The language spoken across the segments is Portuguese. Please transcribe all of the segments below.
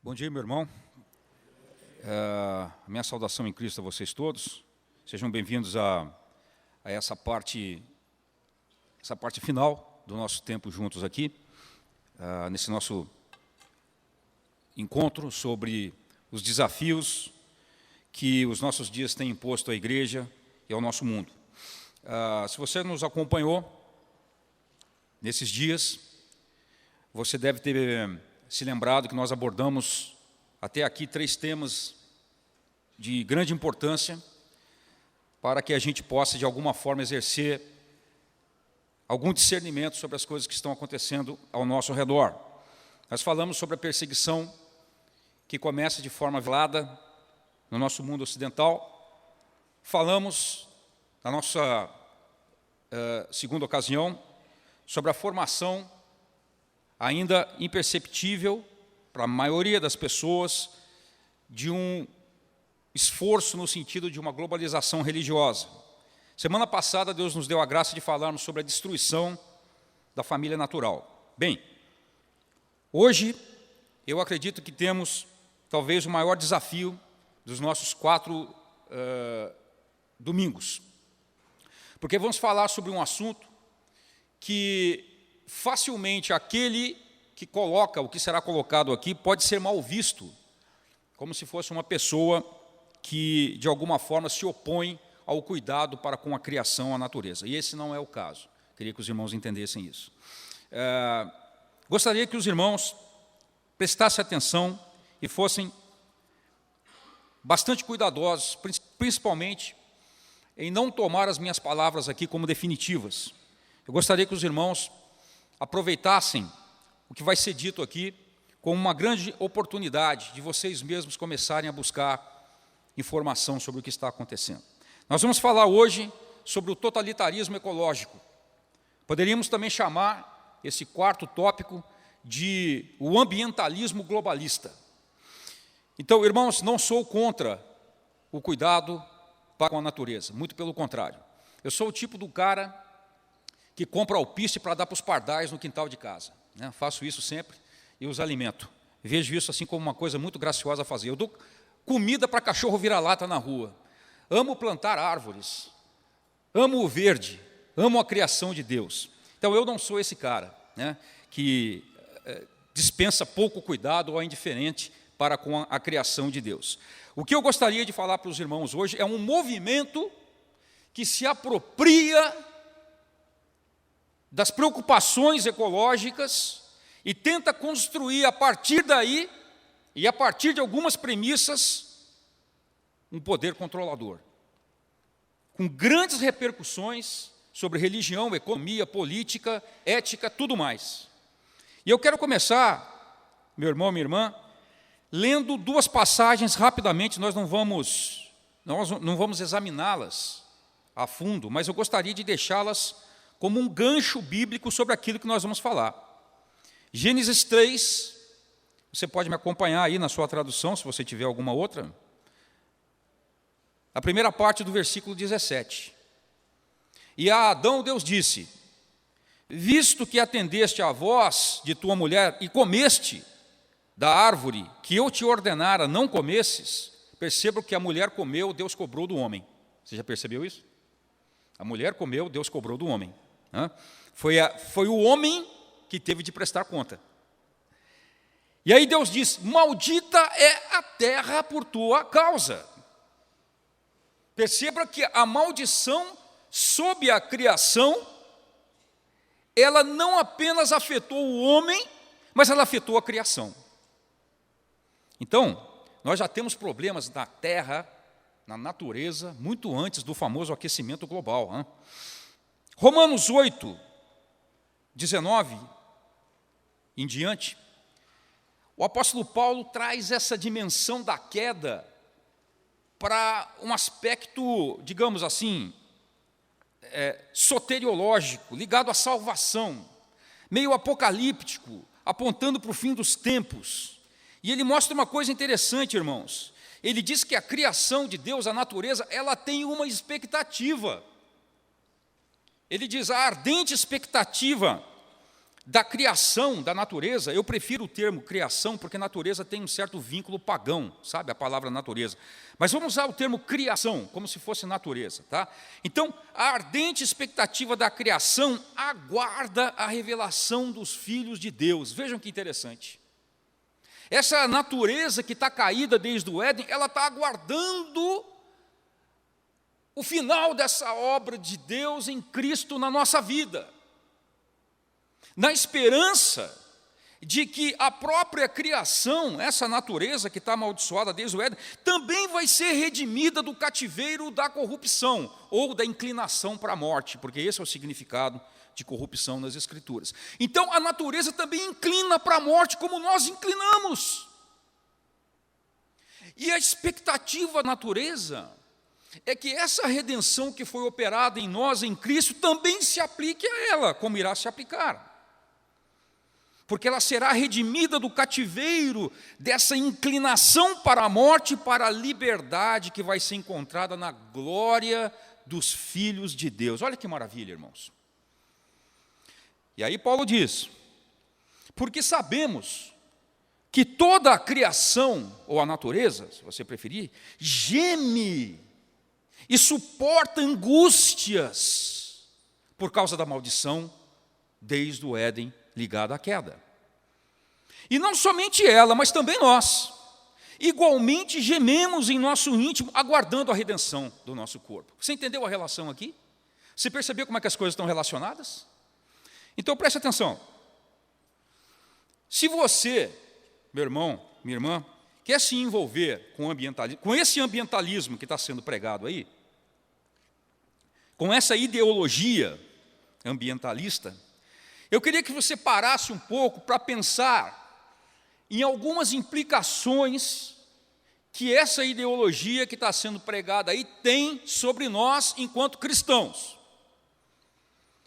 Bom dia, meu irmão. Minha saudação em Cristo a vocês todos. Sejam bem-vindos a essa parte final do nosso tempo juntos aqui, nesse nosso encontro sobre os desafios que os nossos dias têm imposto à igreja e ao nosso mundo. Se você nos acompanhou nesses dias, você deve ter se lembrado que nós abordamos até aqui 3 temas de grande importância para que a gente possa, de alguma forma, exercer algum discernimento sobre as coisas que estão acontecendo ao nosso redor. Nós falamos sobre a perseguição que começa de forma velada no nosso mundo ocidental. Falamos, na nossa segunda ocasião, sobre a formação ainda imperceptível para a maioria das pessoas de um esforço no sentido de uma globalização religiosa. Semana passada, Deus nos deu a graça de falarmos sobre a destruição da família natural. Bem, hoje eu acredito que temos talvez o maior desafio dos nossos 4 domingos, porque vamos falar sobre um assunto que facilmente aquele que coloca o que será colocado aqui pode ser mal visto, como se fosse uma pessoa que, de alguma forma, se opõe ao cuidado para com a criação, a natureza. E esse não é o caso. Queria que os irmãos entendessem isso. Gostaria que os irmãos prestassem atenção e fossem bastante cuidadosos, principalmente em não tomar as minhas palavras aqui como definitivas. Eu gostaria que os irmãos aproveitassem o que vai ser dito aqui como uma grande oportunidade de vocês mesmos começarem a buscar informação sobre o que está acontecendo. Nós vamos falar hoje sobre o totalitarismo ecológico. Poderíamos também chamar esse 4º tópico de o ambientalismo globalista. Então, irmãos, não sou contra o cuidado para com a natureza, muito pelo contrário. Eu sou o tipo do cara que compra alpiste para dar para os pardais no quintal de casa. Faço isso sempre e os alimento. Vejo isso assim como uma coisa muito graciosa a fazer. Eu dou comida para cachorro vira-lata na rua. Amo plantar árvores. Amo o verde. Amo a criação de Deus. Então, eu não sou esse cara que dispensa pouco cuidado ou é indiferente para com a criação de Deus. O que eu gostaria de falar para os irmãos hoje é um movimento que se apropria das preocupações ecológicas e tenta construir a partir daí e a partir de algumas premissas um poder controlador, com grandes repercussões sobre religião, economia, política, ética, tudo mais. E eu quero começar, meu irmão, minha irmã, lendo 2 passagens rapidamente. Nós não vamos examiná-las a fundo, mas eu gostaria de deixá-las como um gancho bíblico sobre aquilo que nós vamos falar. Gênesis 3, você pode me acompanhar aí na sua tradução, se você tiver alguma outra. A primeira parte do versículo 17. E a Adão Deus disse: visto que atendeste à voz de tua mulher e comeste da árvore que eu te ordenara não comesses, perceba que a mulher comeu, Deus cobrou do homem. Você já percebeu isso? A mulher comeu, Deus cobrou do homem. Foi o homem que teve de prestar conta. E aí Deus diz: maldita é a terra por tua causa. Perceba que a maldição sob a criação, ela não apenas afetou o homem, mas ela afetou a criação. Então, nós já temos problemas na terra, na natureza, muito antes do famoso aquecimento global. Romanos 8, 19 em diante, o apóstolo Paulo traz essa dimensão da queda para um aspecto, digamos assim, soteriológico, ligado à salvação, meio apocalíptico, apontando para o fim dos tempos. E ele mostra uma coisa interessante, irmãos. Ele diz que a criação de Deus, a natureza, ela tem uma expectativa. Ele diz: a ardente expectativa da criação, da natureza, eu prefiro o termo criação, porque natureza tem um certo vínculo pagão, sabe, a palavra natureza. Mas vamos usar o termo criação, como se fosse natureza, tá? Então, a ardente expectativa da criação aguarda a revelação dos filhos de Deus. Vejam que interessante. Essa natureza que está caída desde o Éden, ela está aguardando o final dessa obra de Deus em Cristo na nossa vida, na esperança de que a própria criação, essa natureza que está amaldiçoada desde o Éden, também vai ser redimida do cativeiro da corrupção, ou da inclinação para a morte, porque esse é o significado de corrupção nas Escrituras. Então, a natureza também inclina para a morte, como nós inclinamos. E a expectativa da natureza é que essa redenção que foi operada em nós, em Cristo, também se aplique a ela, como irá se aplicar. Porque ela será redimida do cativeiro dessa inclinação para a morte e para a liberdade que vai ser encontrada na glória dos filhos de Deus. Olha que maravilha, irmãos. E aí Paulo diz, porque sabemos que toda a criação, ou a natureza, se você preferir, geme e suporta angústias por causa da maldição desde o Éden ligada à queda. E não somente ela, mas também nós, igualmente gememos em nosso íntimo, aguardando a redenção do nosso corpo. Você entendeu a relação aqui? Você percebeu como é que as coisas estão relacionadas? Então preste atenção. Se você, meu irmão, minha irmã, quer se envolver com esse ambientalismo que está sendo pregado aí, com essa ideologia ambientalista, eu queria que você parasse um pouco para pensar em algumas implicações que essa ideologia que está sendo pregada aí tem sobre nós enquanto cristãos.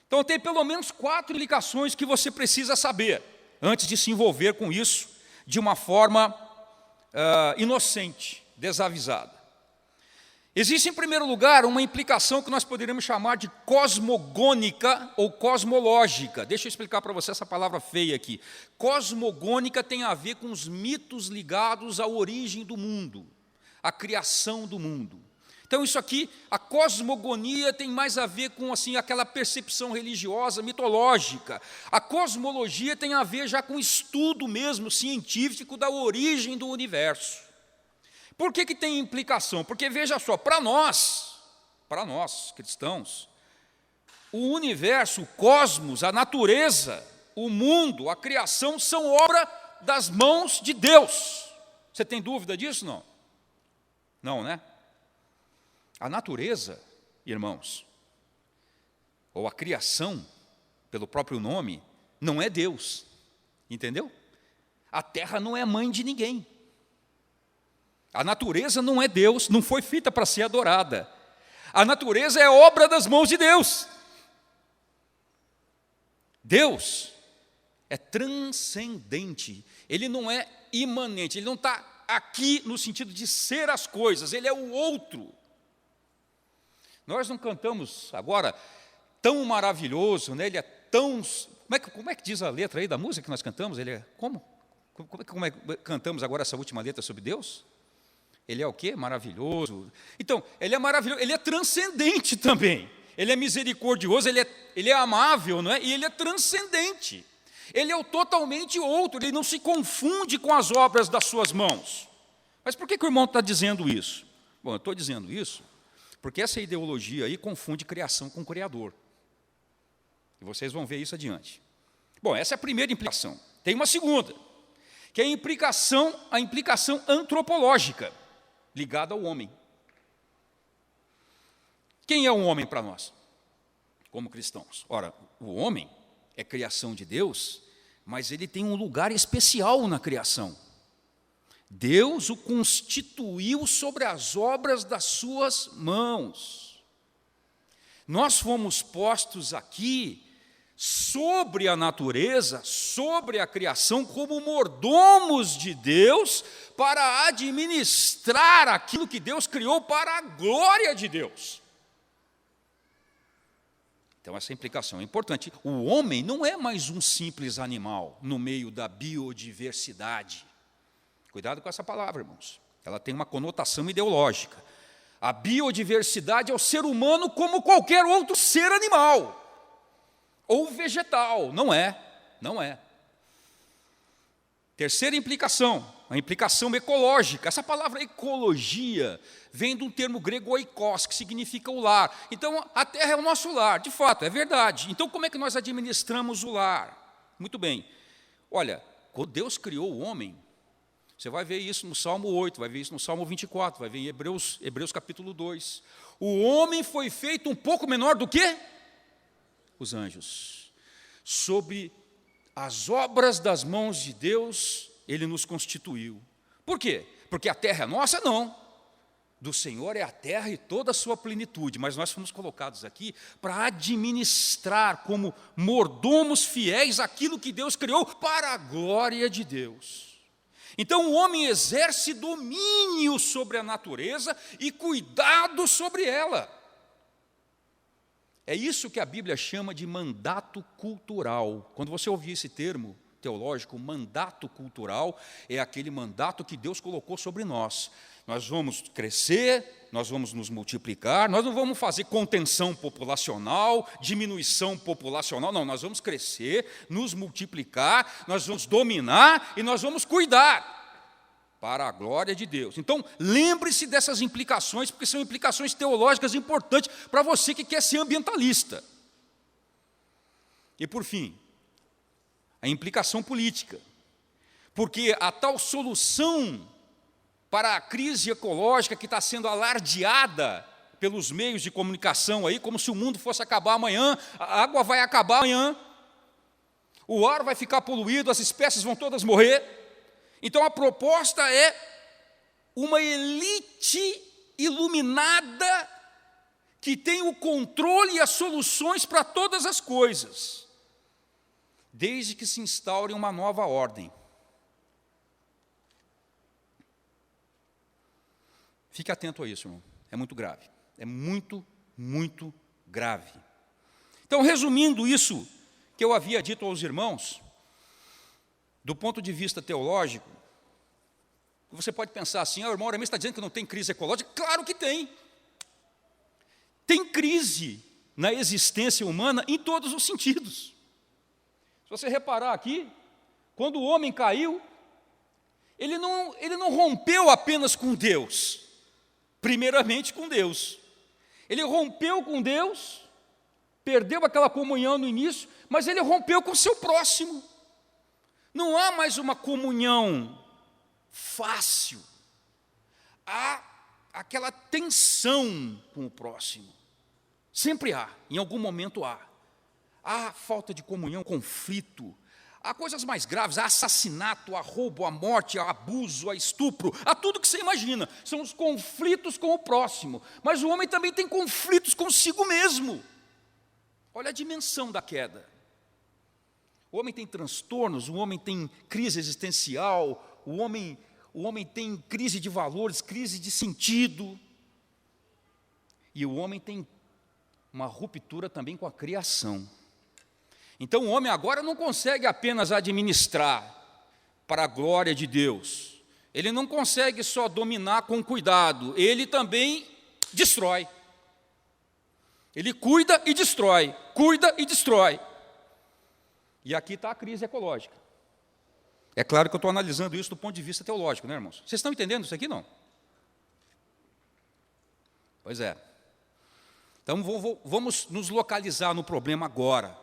Então tem pelo menos 4 implicações que você precisa saber antes de se envolver com isso de uma forma inocente, desavisada. Existe, em primeiro lugar, uma implicação que nós poderíamos chamar de cosmogônica ou cosmológica. Deixa eu explicar para você essa palavra feia aqui. Cosmogônica tem a ver com os mitos ligados à origem do mundo, à criação do mundo. Então, isso aqui, a cosmogonia tem mais a ver com assim, aquela percepção religiosa, mitológica. A cosmologia tem a ver já com o estudo mesmo científico da origem do universo. Por que tem implicação? Porque, veja só, para nós cristãos, o universo, o cosmos, a natureza, o mundo, a criação são obra das mãos de Deus. Você tem dúvida disso? Não? Não, né? A natureza, irmãos, ou a criação, pelo próprio nome, não é Deus, entendeu? A terra não é mãe de ninguém. A natureza não é Deus, não foi feita para ser adorada. A natureza é obra das mãos de Deus. Deus é transcendente, Ele não é imanente, Ele não está aqui no sentido de ser as coisas, Ele é o outro. Nós não cantamos agora tão maravilhoso, né? Ele é tão... Como é que diz a letra aí da música que nós cantamos? Ele é como? Como é que cantamos agora essa última letra sobre Deus? Ele é o quê? Maravilhoso. Então, Ele é maravilhoso, Ele é transcendente também. Ele é misericordioso, Ele é amável, não é? E Ele é transcendente. Ele é o totalmente outro, Ele não se confunde com as obras das suas mãos. Mas por que o irmão está dizendo isso? Bom, eu estou dizendo isso porque essa ideologia aí confunde criação com Criador. E vocês vão ver isso adiante. Bom, essa é a primeira implicação. Tem uma segunda, que é a implicação antropológica, ligada ao homem. Quem é o homem para nós, como cristãos? Ora, o homem é criação de Deus, mas ele tem um lugar especial na criação. Deus o constituiu sobre as obras das suas mãos. Nós fomos postos aqui sobre a natureza, sobre a criação, como mordomos de Deus, para administrar aquilo que Deus criou para a glória de Deus. Então, essa implicação é importante. O homem não é mais um simples animal no meio da biodiversidade. Cuidado com essa palavra, irmãos. Ela tem uma conotação ideológica. A biodiversidade é o ser humano como qualquer outro ser animal ou vegetal. Não é, não é. Terceira implicação, a implicação ecológica. Essa palavra ecologia vem de um termo grego oikos, que significa o lar. Então, a terra é o nosso lar, de fato, é verdade. Então, como é que nós administramos o lar? Muito bem. Olha, quando Deus criou o homem, você vai ver isso no Salmo 8, vai ver isso no Salmo 24, vai ver em Hebreus capítulo 2. O homem foi feito um pouco menor do que os anjos. Sob as obras das mãos de Deus, Ele nos constituiu. Por quê? Porque a terra é nossa? Não. Do Senhor é a terra e toda a sua plenitude. Mas nós fomos colocados aqui para administrar como mordomos fiéis aquilo que Deus criou para a glória de Deus. Então o homem exerce domínio sobre a natureza e cuidado sobre ela. É isso que a Bíblia chama de mandato cultural. Quando você ouvir esse termo teológico, mandato cultural, é aquele mandato que Deus colocou sobre nós. Nós vamos crescer, nós vamos nos multiplicar, nós não vamos fazer contenção populacional, diminuição populacional, não, nós vamos crescer, nos multiplicar, nós vamos dominar e nós vamos cuidar para a glória de Deus. Então, lembre-se dessas implicações, porque são implicações teológicas importantes para você que quer ser ambientalista. E, por fim, a implicação política, porque a tal solução para a crise ecológica que está sendo alardeada pelos meios de comunicação aí, como se o mundo fosse acabar amanhã, a água vai acabar amanhã, o ar vai ficar poluído, as espécies vão todas morrer. Então a proposta é uma elite iluminada que tem o controle e as soluções para todas as coisas, desde que se instaure uma nova ordem. Fique atento a isso, irmão. É muito grave. É muito, muito grave. Então, resumindo isso que eu havia dito aos irmãos, do ponto de vista teológico, você pode pensar assim, o irmão Aramis está dizendo que não tem crise ecológica. Claro que tem. Tem crise na existência humana em todos os sentidos. Se você reparar aqui, quando o homem caiu, ele não rompeu apenas com Deus, primeiramente com Deus. Ele rompeu com Deus, perdeu aquela comunhão no início, mas ele rompeu com o seu próximo. Não há mais uma comunhão fácil. Há aquela tensão com o próximo. Sempre há, em algum momento há. Há falta de comunhão, conflito. Há coisas mais graves, há assassinato, há roubo, há morte, há abuso, há estupro, há tudo que você imagina. São os conflitos com o próximo. Mas o homem também tem conflitos consigo mesmo. Olha a dimensão da queda. O homem tem transtornos, o homem tem crise existencial, o homem tem crise de valores, crise de sentido. E o homem tem uma ruptura também com a criação. Então o homem agora não consegue apenas administrar para a glória de Deus. Ele não consegue só dominar com cuidado, ele também destrói. Ele cuida e destrói, cuida e destrói. E aqui está a crise ecológica. É claro que eu estou analisando isso do ponto de vista teológico, né, irmãos? Vocês estão entendendo isso aqui, não? Pois é. Então, vamos nos localizar no problema agora,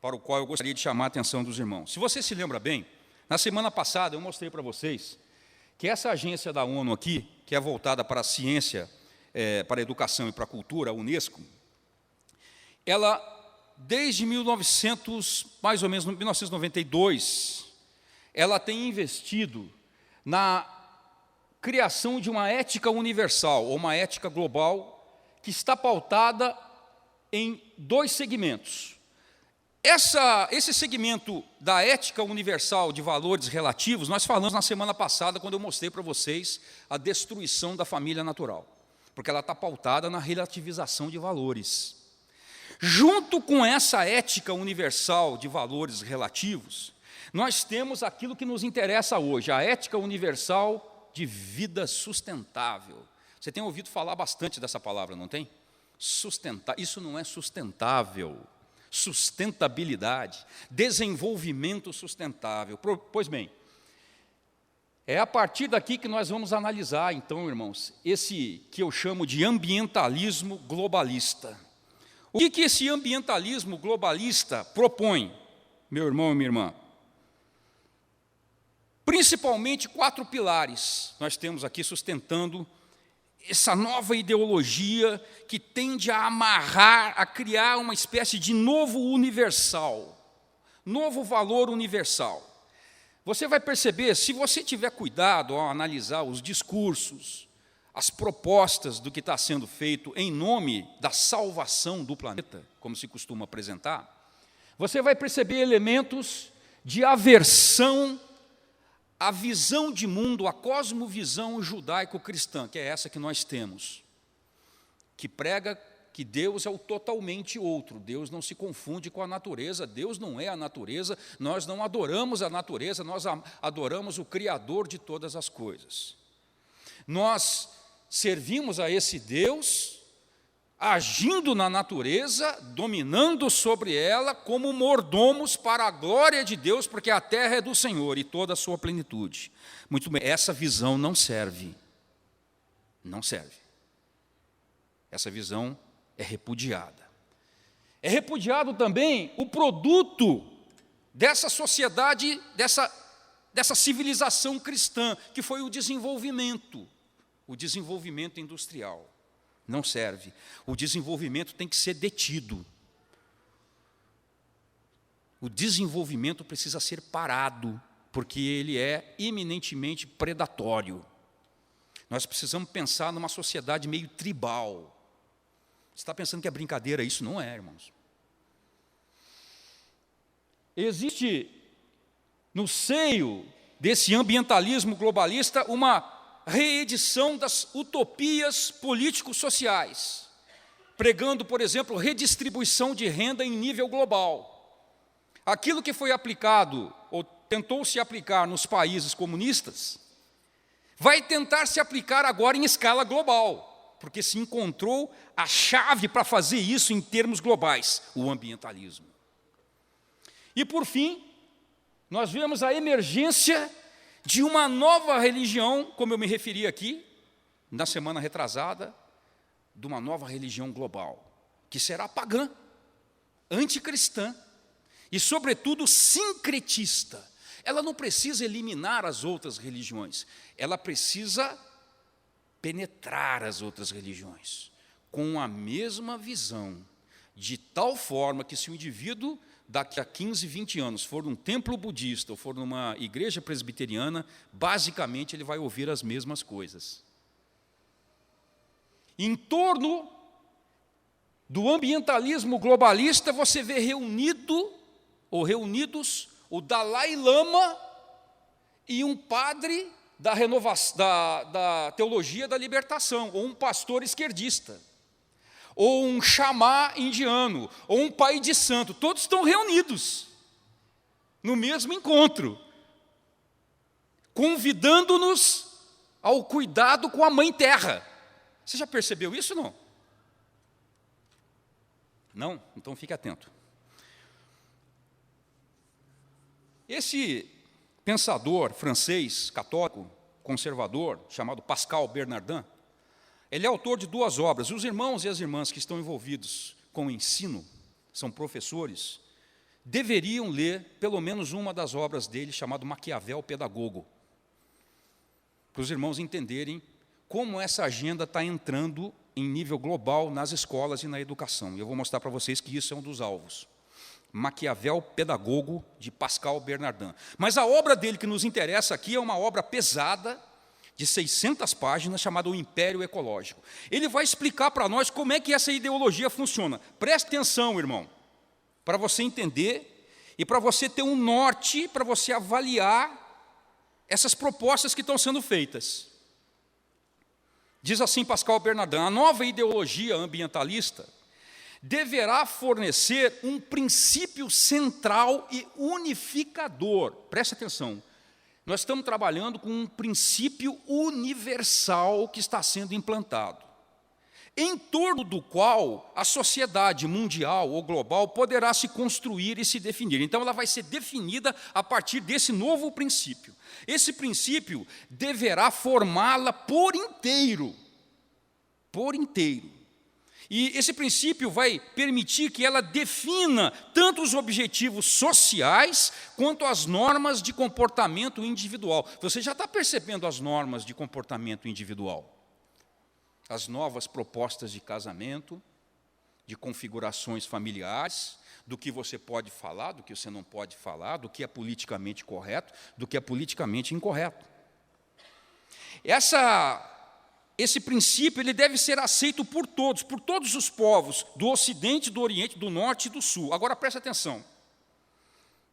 para o qual eu gostaria de chamar a atenção dos irmãos. Se você se lembra bem, na semana passada eu mostrei para vocês que essa agência da ONU aqui, que é voltada para a ciência, para a educação e para a cultura, a Unesco, ela, desde mais ou menos 1992, ela tem investido na criação de uma ética universal, ou uma ética global, que está pautada em 2 segmentos. Esse segmento da ética universal de valores relativos, nós falamos na semana passada, quando eu mostrei para vocês a destruição da família natural, porque ela está pautada na relativização de valores. Junto com essa ética universal de valores relativos, nós temos aquilo que nos interessa hoje, a ética universal de vida sustentável. Você tem ouvido falar bastante dessa palavra, não tem? Isso não é sustentável. Sustentabilidade, desenvolvimento sustentável. Pois bem, é a partir daqui que nós vamos analisar, então, irmãos, esse que eu chamo de ambientalismo globalista. O que esse ambientalismo globalista propõe, meu irmão e minha irmã? Principalmente 4 pilares nós temos aqui sustentando essa nova ideologia que tende a amarrar, a criar uma espécie de novo universal, novo valor universal. Você vai perceber, se você tiver cuidado ao analisar os discursos, as propostas do que está sendo feito em nome da salvação do planeta, como se costuma apresentar, você vai perceber elementos de aversão à visão de mundo, a cosmovisão judaico-cristã, que é essa que nós temos, que prega que Deus é o totalmente outro, Deus não se confunde com a natureza, Deus não é a natureza, nós não adoramos a natureza, nós adoramos o Criador de todas as coisas. Nós servimos a esse Deus agindo na natureza, dominando sobre ela como mordomos para a glória de Deus, porque a terra é do Senhor e toda a sua plenitude. Muito bem, essa visão não serve. Não serve. Essa visão é repudiada. É repudiado também o produto dessa sociedade, dessa civilização cristã, que foi o desenvolvimento industrial. Não serve. O desenvolvimento tem que ser detido. O desenvolvimento precisa ser parado, porque ele é eminentemente predatório. Nós precisamos pensar numa sociedade meio tribal. Você está pensando que é brincadeira? Isso não é, irmãos. Existe, no seio desse ambientalismo globalista, uma reedição das utopias político-sociais, pregando, por exemplo, redistribuição de renda em nível global. Aquilo que foi aplicado, ou tentou se aplicar nos países comunistas, vai tentar se aplicar agora em escala global, porque se encontrou a chave para fazer isso em termos globais, o ambientalismo. E, por fim, nós vemos a emergência de uma nova religião, como eu me referi aqui, na semana retrasada, de uma nova religião global, que será pagã, anticristã e, sobretudo, sincretista. Ela não precisa eliminar as outras religiões, ela precisa penetrar as outras religiões, com a mesma visão, de tal forma que se o indivíduo daqui a 15, 20 anos, for num templo budista ou for numa igreja presbiteriana, basicamente ele vai ouvir as mesmas coisas. Em torno do ambientalismo globalista, você vê reunidos o Dalai Lama e um padre da teologia da libertação, ou um pastor esquerdista, ou um xamã indiano, ou um pai de santo, todos estão reunidos no mesmo encontro, convidando-nos ao cuidado com a Mãe Terra. Você já percebeu isso, não? Não? Então fique atento. Esse pensador francês, católico, conservador, chamado Pascal Bernardin, ele é autor de 2 obras. Os irmãos e as irmãs que estão envolvidos com o ensino, são professores, deveriam ler pelo menos uma das obras dele, chamado Maquiavel Pedagogo, para os irmãos entenderem como essa agenda está entrando em nível global nas escolas e na educação. E eu vou mostrar para vocês que isso é um dos alvos. Maquiavel Pedagogo, de Pascal Bernardin. Mas a obra dele que nos interessa aqui é uma obra pesada, de 600 páginas, chamada O Império Ecológico. Ele vai explicar para nós como é que essa ideologia funciona. Preste atenção, irmão, para você entender e para você ter um norte, para você avaliar essas propostas que estão sendo feitas. Diz assim Pascal Bernardin: a nova ideologia ambientalista deverá fornecer um princípio central e unificador. Preste atenção. Nós estamos trabalhando com um princípio universal que está sendo implantado, em torno do qual a sociedade mundial ou global poderá se construir e se definir. Então, ela vai ser definida a partir desse novo princípio. Esse princípio deverá formá-la por inteiro. Por inteiro. E esse princípio vai permitir que ela defina tanto os objetivos sociais quanto as normas de comportamento individual. Você já está percebendo as normas de comportamento individual? As novas propostas de casamento, de configurações familiares, do que você pode falar, do que você não pode falar, do que é politicamente correto, do que é politicamente incorreto. Esse princípio ele deve ser aceito por todos os povos, do Ocidente, do Oriente, do Norte e do Sul. Agora, preste atenção.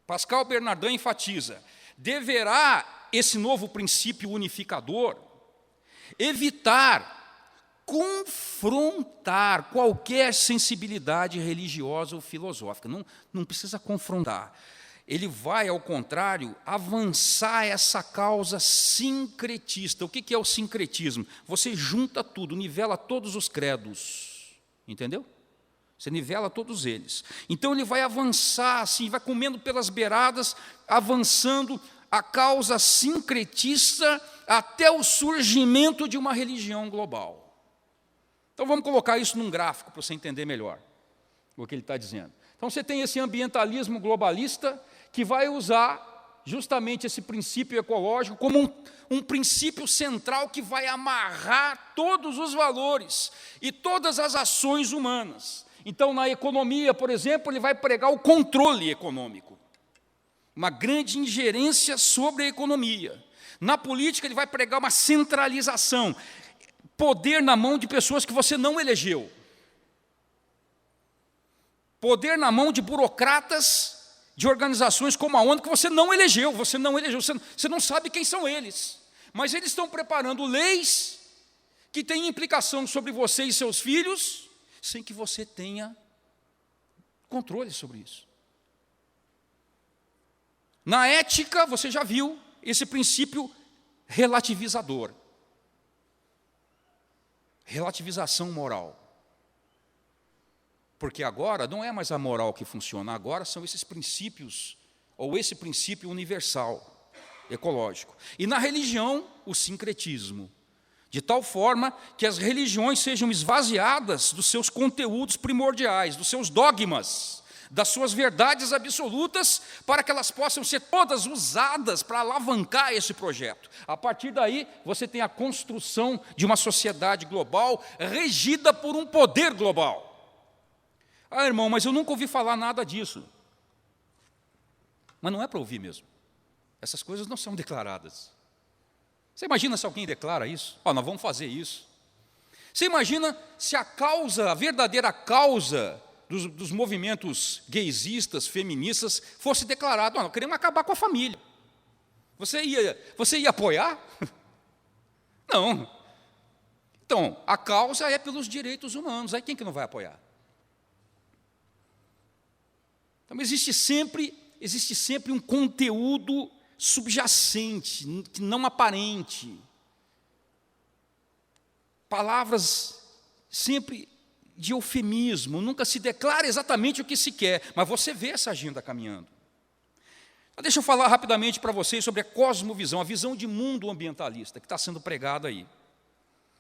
Pascal Bernardin enfatiza, deverá esse novo princípio unificador evitar confrontar qualquer sensibilidade religiosa ou filosófica. Não precisa confrontar. Ele vai, ao contrário, avançar essa causa sincretista. O que é o sincretismo? Você junta tudo, nivela todos os credos. Entendeu? Você nivela todos eles. Então, ele vai avançar, assim, vai comendo pelas beiradas, avançando a causa sincretista até o surgimento de uma religião global. Então, vamos colocar isso num gráfico para você entender melhor o que ele está dizendo. Então, você tem esse ambientalismo globalista que vai usar justamente esse princípio ecológico como um princípio central que vai amarrar todos os valores e todas as ações humanas. Então, na economia, por exemplo, ele vai pregar o controle econômico, uma grande ingerência sobre a economia. Na política, ele vai pregar uma centralização, poder na mão de pessoas que você não elegeu. Poder na mão de burocratas de organizações como a ONU que você não elegeu, você não sabe quem são eles. Mas eles estão preparando leis que têm implicação sobre você e seus filhos, sem que você tenha controle sobre isso. Na ética, você já viu esse princípio relativizador. Relativização moral. Porque agora não é mais a moral que funciona, agora são esses princípios, ou esse princípio universal, ecológico. E na religião, o sincretismo, de tal forma que as religiões sejam esvaziadas dos seus conteúdos primordiais, dos seus dogmas, das suas verdades absolutas, para que elas possam ser todas usadas para alavancar esse projeto. A partir daí, você tem a construção de uma sociedade global regida por um poder global. Ah, irmão, mas eu nunca ouvi falar nada disso. Mas não é para ouvir mesmo. Essas coisas não são declaradas. Você imagina se alguém declara isso? Nós vamos fazer isso. Você imagina se a verdadeira causa dos movimentos gaysistas, feministas, fosse declarado, nós queremos acabar com a família. Você ia apoiar? Não. Então, a causa é pelos direitos humanos. Aí quem que não vai apoiar? Então, existe sempre um conteúdo subjacente, não aparente. Palavras sempre de eufemismo, nunca se declara exatamente o que se quer, mas você vê essa agenda caminhando. Então, deixa eu falar rapidamente para vocês sobre a cosmovisão, a visão de mundo ambientalista que está sendo pregada aí.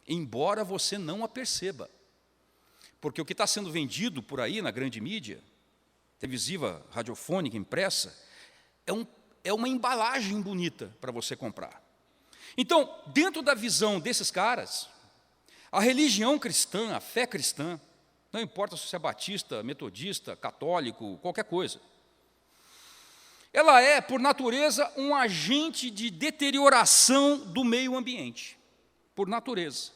Embora você não a perceba. Porque o que está sendo vendido por aí na grande mídia, televisiva, radiofônica, impressa, é uma embalagem bonita para você comprar. Então, dentro da visão desses caras, a religião cristã, a fé cristã, não importa se você é batista, metodista, católico, qualquer coisa, ela é, por natureza, um agente de deterioração do meio ambiente, por natureza.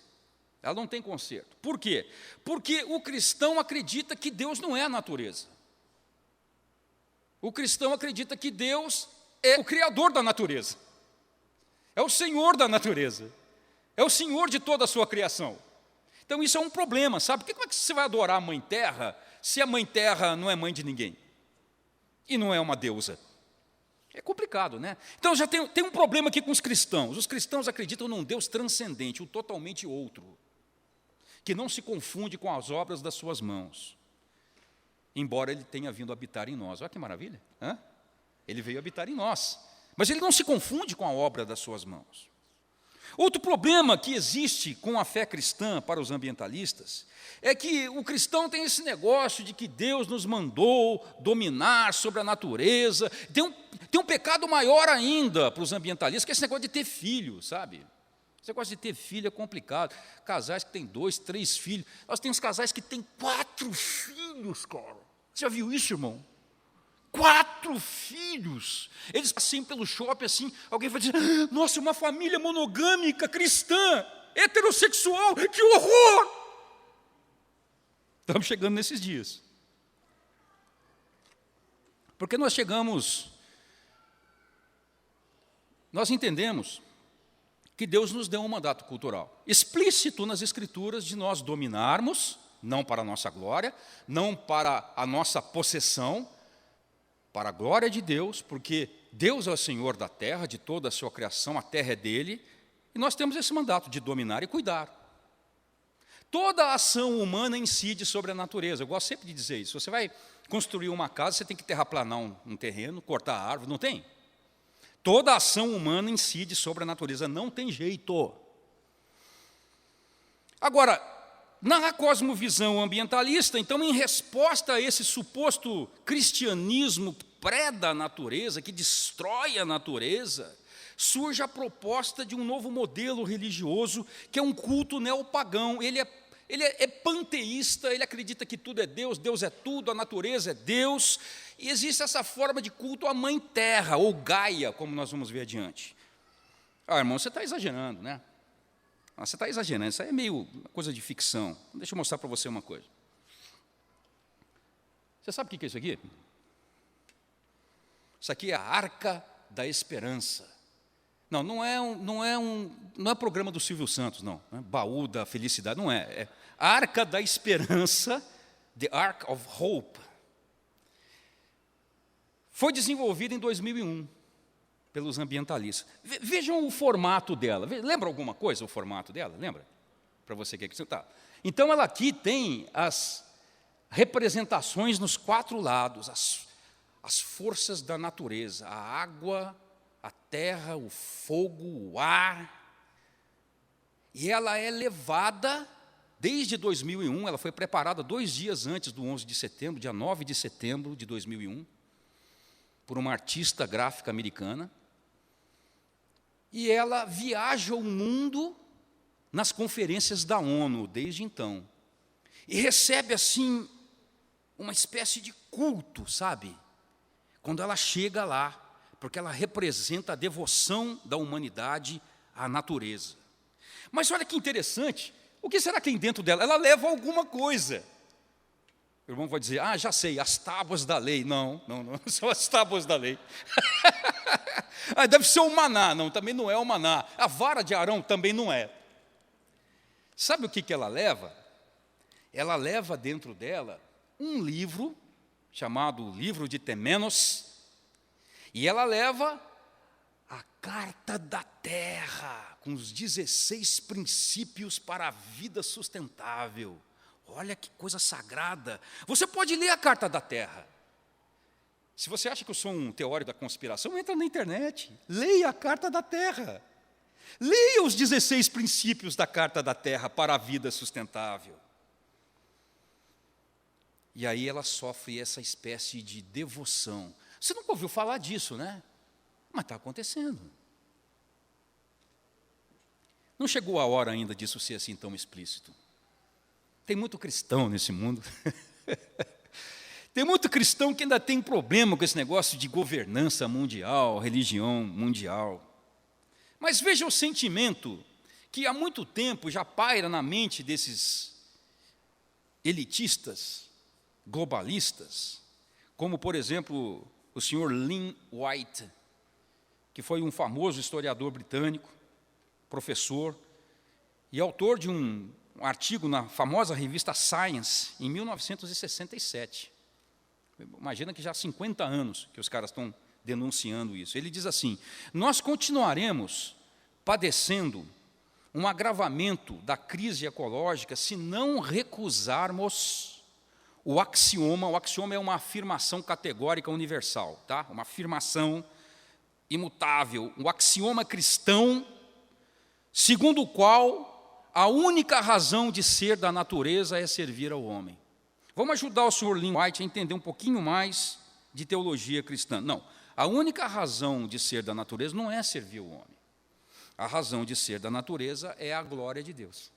Ela não tem conserto. Por quê? Porque o cristão acredita que Deus não é a natureza. O cristão acredita que Deus é o criador da natureza, é o Senhor da natureza, é o Senhor de toda a sua criação. Então isso é um problema, sabe? Como é que você vai adorar a Mãe Terra se a Mãe Terra não é mãe de ninguém e não é uma deusa? É complicado, né? Então já tem um problema aqui com os cristãos. Os cristãos acreditam num Deus transcendente, o totalmente outro, que não se confunde com as obras das suas mãos, embora ele tenha vindo habitar em nós. Olha que maravilha, hein? Ele veio habitar em nós, mas ele não se confunde com a obra das suas mãos. Outro problema que existe com a fé cristã para os ambientalistas é que o cristão tem esse negócio de que Deus nos mandou dominar sobre a natureza. Tem um pecado maior ainda para os ambientalistas, que é esse negócio de ter filho, sabe? Esse negócio de ter filho é complicado. Casais que têm 2, 3 filhos. Nós temos casais que têm 4 filhos, cara. Você já viu isso, irmão? 4 filhos. Eles passam pelo shopping assim, alguém vai dizer: nossa, uma família monogâmica, cristã, heterossexual, que horror! Estamos chegando nesses dias. Porque nós entendemos que Deus nos deu um mandato cultural, explícito nas Escrituras, de nós dominarmos, não para a nossa glória, não para a nossa possessão, para a glória de Deus, porque Deus é o Senhor da terra, de toda a sua criação, a terra é dele, e nós temos esse mandato de dominar e cuidar. Toda a ação humana incide sobre a natureza. Eu gosto sempre de dizer isso. Você vai construir uma casa, você tem que terraplanar um terreno, cortar a árvore, não tem? Toda a ação humana incide sobre a natureza, não tem jeito. Agora, na cosmovisão ambientalista, então, em resposta a esse suposto cristianismo que preda a natureza, que destrói a natureza, surge a proposta de um novo modelo religioso, que é um culto neopagão. Ele é panteísta, ele acredita que tudo é Deus, Deus é tudo, a natureza é Deus, e existe essa forma de culto à Mãe Terra, ou Gaia, como nós vamos ver adiante. Irmão, você está exagerando, né? Você está exagerando, isso aí é meio coisa de ficção. Deixa eu mostrar para você uma coisa. Você sabe o que é isso aqui? Isso aqui é a Arca da Esperança. Não é programa do Silvio Santos, não é Baú da Felicidade, não é. É Arca da Esperança, The Ark of Hope. Foi desenvolvida em 2001 pelos ambientalistas. Vejam o formato dela. Lembra alguma coisa o formato dela? Lembra? Para você que acrescentar. Então, ela aqui tem as representações nos 4 lados, as forças da natureza, a água, a terra, o fogo, o ar. E ela é levada desde 2001, ela foi preparada 2 dias antes do 11 de setembro, dia 9 de setembro de 2001, por uma artista gráfica americana. E ela viaja o mundo nas conferências da ONU, desde então. E recebe, assim, uma espécie de culto, sabe? Quando ela chega lá, porque ela representa a devoção da humanidade à natureza. Mas olha que interessante, o que será que tem dentro dela? Ela leva alguma coisa. O irmão vai dizer: já sei, as tábuas da lei. Não são as tábuas da lei. Deve ser o maná. Não, também não é o maná. A vara de Arão também não é. Sabe o que ela leva? Ela leva dentro dela um livro, chamado Livro de Temenos, e ela leva a Carta da Terra, com os 16 princípios para a vida sustentável. Olha que coisa sagrada. Você pode ler a Carta da Terra. Se você acha que eu sou um teórico da conspiração, entra na internet, leia a Carta da Terra. Leia os 16 princípios da Carta da Terra para a vida sustentável. E aí ela sofre essa espécie de devoção. Você nunca ouviu falar disso, né? Mas está acontecendo. Não chegou a hora ainda disso ser assim tão explícito. Tem muito cristão nesse mundo. Tem muito cristão que ainda tem problema com esse negócio de governança mundial, religião mundial. Mas veja o sentimento que há muito tempo já paira na mente desses elitistas, globalistas, como, por exemplo, o senhor Lynn White, que foi um famoso historiador britânico, professor e autor de um artigo na famosa revista Science, em 1967. Imagina que já há 50 anos que os caras estão denunciando isso. Ele diz assim: nós continuaremos padecendo um agravamento da crise ecológica se não recusarmos o axioma. O axioma é uma afirmação categórica universal, tá? Uma afirmação imutável, o axioma cristão, segundo o qual a única razão de ser da natureza é servir ao homem. Vamos ajudar o Sr. Lynn White a entender um pouquinho mais de teologia cristã. Não, a única razão de ser da natureza não é servir ao homem. A razão de ser da natureza é a glória de Deus.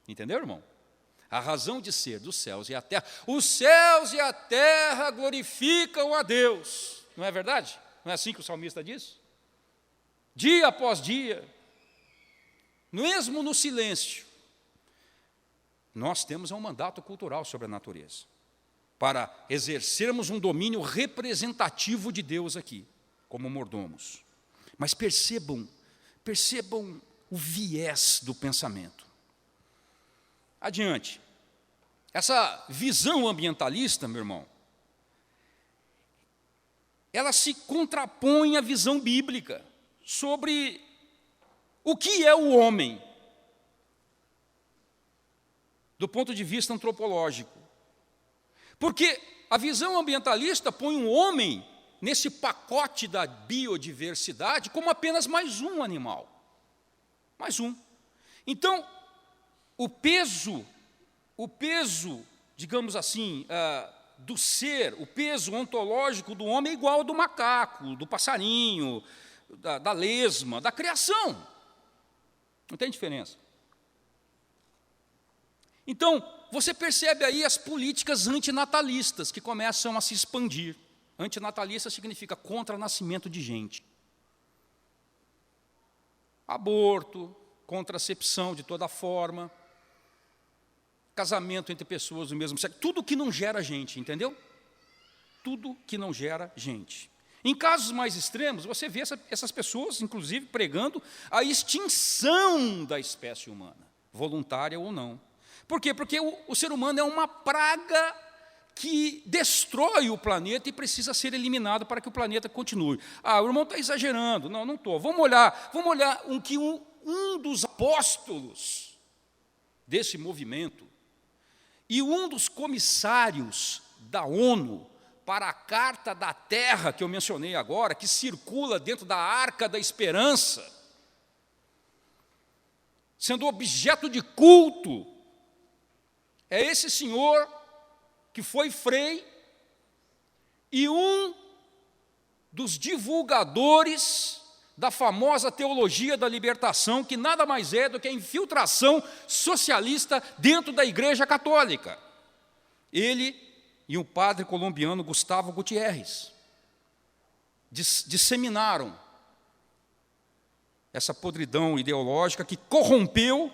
Entendeu, irmão? A razão de ser dos céus e a terra. Os céus e a terra glorificam a Deus. Não é verdade? Não é assim que o salmista diz? Dia após dia, mesmo no silêncio, nós temos um mandato cultural sobre a natureza, para exercermos um domínio representativo de Deus aqui, como mordomos. Mas percebam o viés do pensamento. Adiante. Essa visão ambientalista, meu irmão, ela se contrapõe à visão bíblica sobre o que é o homem, do ponto de vista antropológico. Porque a visão ambientalista põe um homem nesse pacote da biodiversidade como apenas mais um animal. Mais um. Então, o peso, digamos assim, do ser, o peso ontológico do homem é igual ao do macaco, do passarinho, da lesma, da criação. Não tem diferença. Então, você percebe aí as políticas antinatalistas que começam a se expandir. Antinatalista significa contra nascimento de gente. Aborto, contracepção de toda forma, casamento entre pessoas do mesmo sexo, tudo que não gera gente, entendeu? Tudo que não gera gente. Em casos mais extremos, você vê essas pessoas, inclusive, pregando a extinção da espécie humana, voluntária ou não. Por quê? Porque o ser humano é uma praga que destrói o planeta e precisa ser eliminado para que o planeta continue. Ah, o irmão está exagerando. Não, não estou. Vamos olhar que um dos apóstolos desse movimento e um dos comissários da ONU para a Carta da Terra, que eu mencionei agora, que circula dentro da Arca da Esperança, sendo objeto de culto, é esse senhor que foi frei e um dos divulgadores da famosa teologia da libertação, que nada mais é do que a infiltração socialista dentro da Igreja Católica. Ele e o padre colombiano Gustavo Gutiérrez disseminaram essa podridão ideológica que corrompeu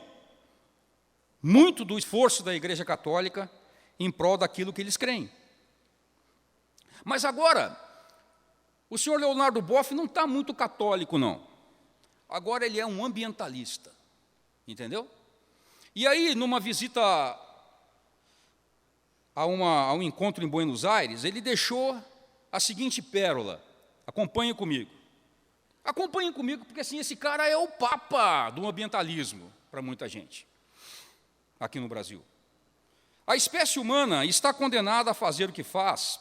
muito do esforço da Igreja Católica em prol daquilo que eles creem. Mas agora, o senhor Leonardo Boff não está muito católico, não. Agora ele é um ambientalista, entendeu? E aí, numa visita a um encontro em Buenos Aires, ele deixou a seguinte pérola. Acompanhe comigo. Acompanhe comigo, porque assim, esse cara é o papa do ambientalismo para muita gente aqui no Brasil. A espécie humana está condenada a fazer o que faz,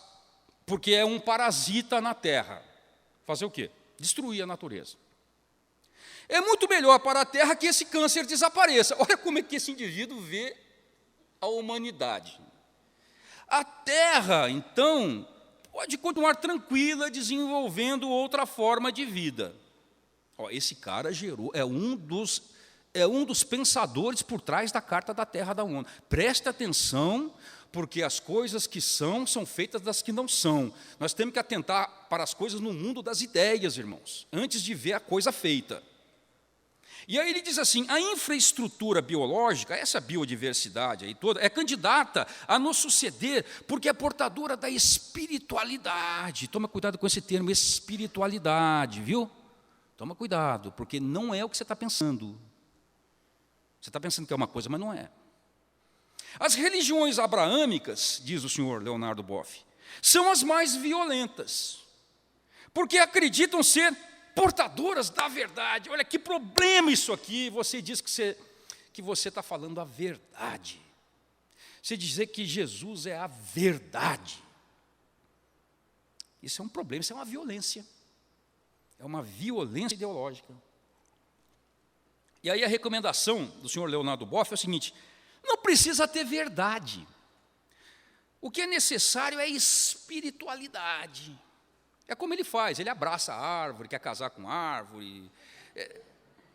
porque é um parasita na Terra. Fazer o quê? Destruir a natureza. É muito melhor para a Terra que esse câncer desapareça. Olha como é que esse indivíduo vê a humanidade. A Terra, então, pode continuar tranquila, desenvolvendo outra forma de vida. Esse cara é um dos pensadores por trás da Carta da Terra da ONU. Preste atenção, porque as coisas que são feitas das que não são. Nós temos que atentar para as coisas no mundo das ideias, irmãos, antes de ver a coisa feita. E aí ele diz assim, a infraestrutura biológica, essa biodiversidade aí toda, é candidata a nos suceder, porque é portadora da espiritualidade. Toma cuidado com esse termo, espiritualidade, viu? Toma cuidado, porque não é o que você está pensando. Você está pensando que é uma coisa, mas não é. As religiões abraâmicas, diz o senhor Leonardo Boff, são as mais violentas, porque acreditam ser portadoras da verdade. Olha que problema isso aqui, você diz que você está falando a verdade. Você dizer que Jesus é a verdade. Isso é um problema, isso é uma violência. É uma violência ideológica. E aí a recomendação do senhor Leonardo Boff é o seguinte: não precisa ter verdade. O que é necessário é espiritualidade. É como ele faz, ele abraça a árvore, quer casar com a árvore,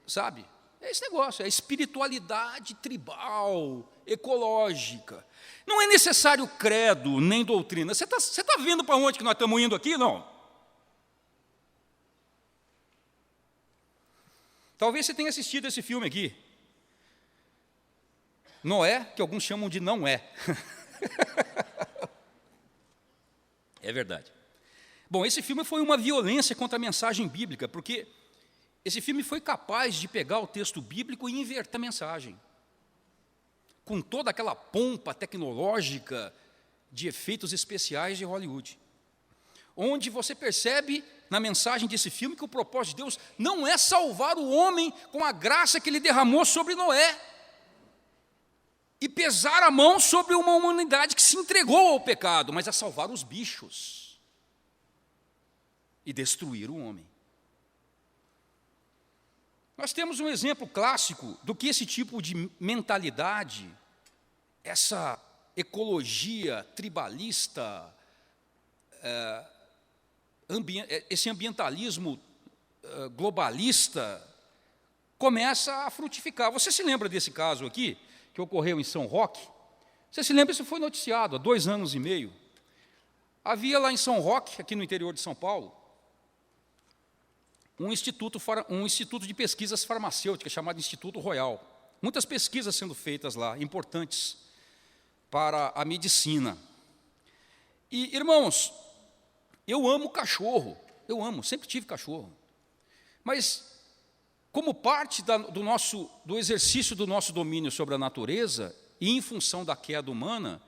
sabe? É esse negócio, é espiritualidade tribal, ecológica. Não é necessário credo, nem doutrina. Você tá vendo para onde que nós estamos indo aqui, não? Talvez você tenha assistido esse filme aqui, Noé, que alguns chamam de Não É. É verdade. Bom, esse filme foi uma violência contra a mensagem bíblica, porque esse filme foi capaz de pegar o texto bíblico e inverter a mensagem, com toda aquela pompa tecnológica de efeitos especiais de Hollywood, onde você percebe na mensagem desse filme que o propósito de Deus não é salvar o homem com a graça que ele derramou sobre Noé, e pesar a mão sobre uma humanidade que se entregou ao pecado, mas a salvar os bichos e destruir o homem. Nós temos um exemplo clássico do que esse tipo de mentalidade, essa ecologia tribalista, esse ambientalismo globalista, começa a frutificar. Você se lembra desse caso aqui, que ocorreu em São Roque? Você se lembra, isso foi noticiado há 2 anos e meio. Havia lá em São Roque, aqui no interior de São Paulo, um instituto de pesquisas farmacêuticas chamado Instituto Royal. Muitas pesquisas sendo feitas lá, importantes para a medicina. E, irmãos, eu amo cachorro, sempre tive cachorro. Mas, como parte do exercício do nosso domínio sobre a natureza, e em função da queda humana,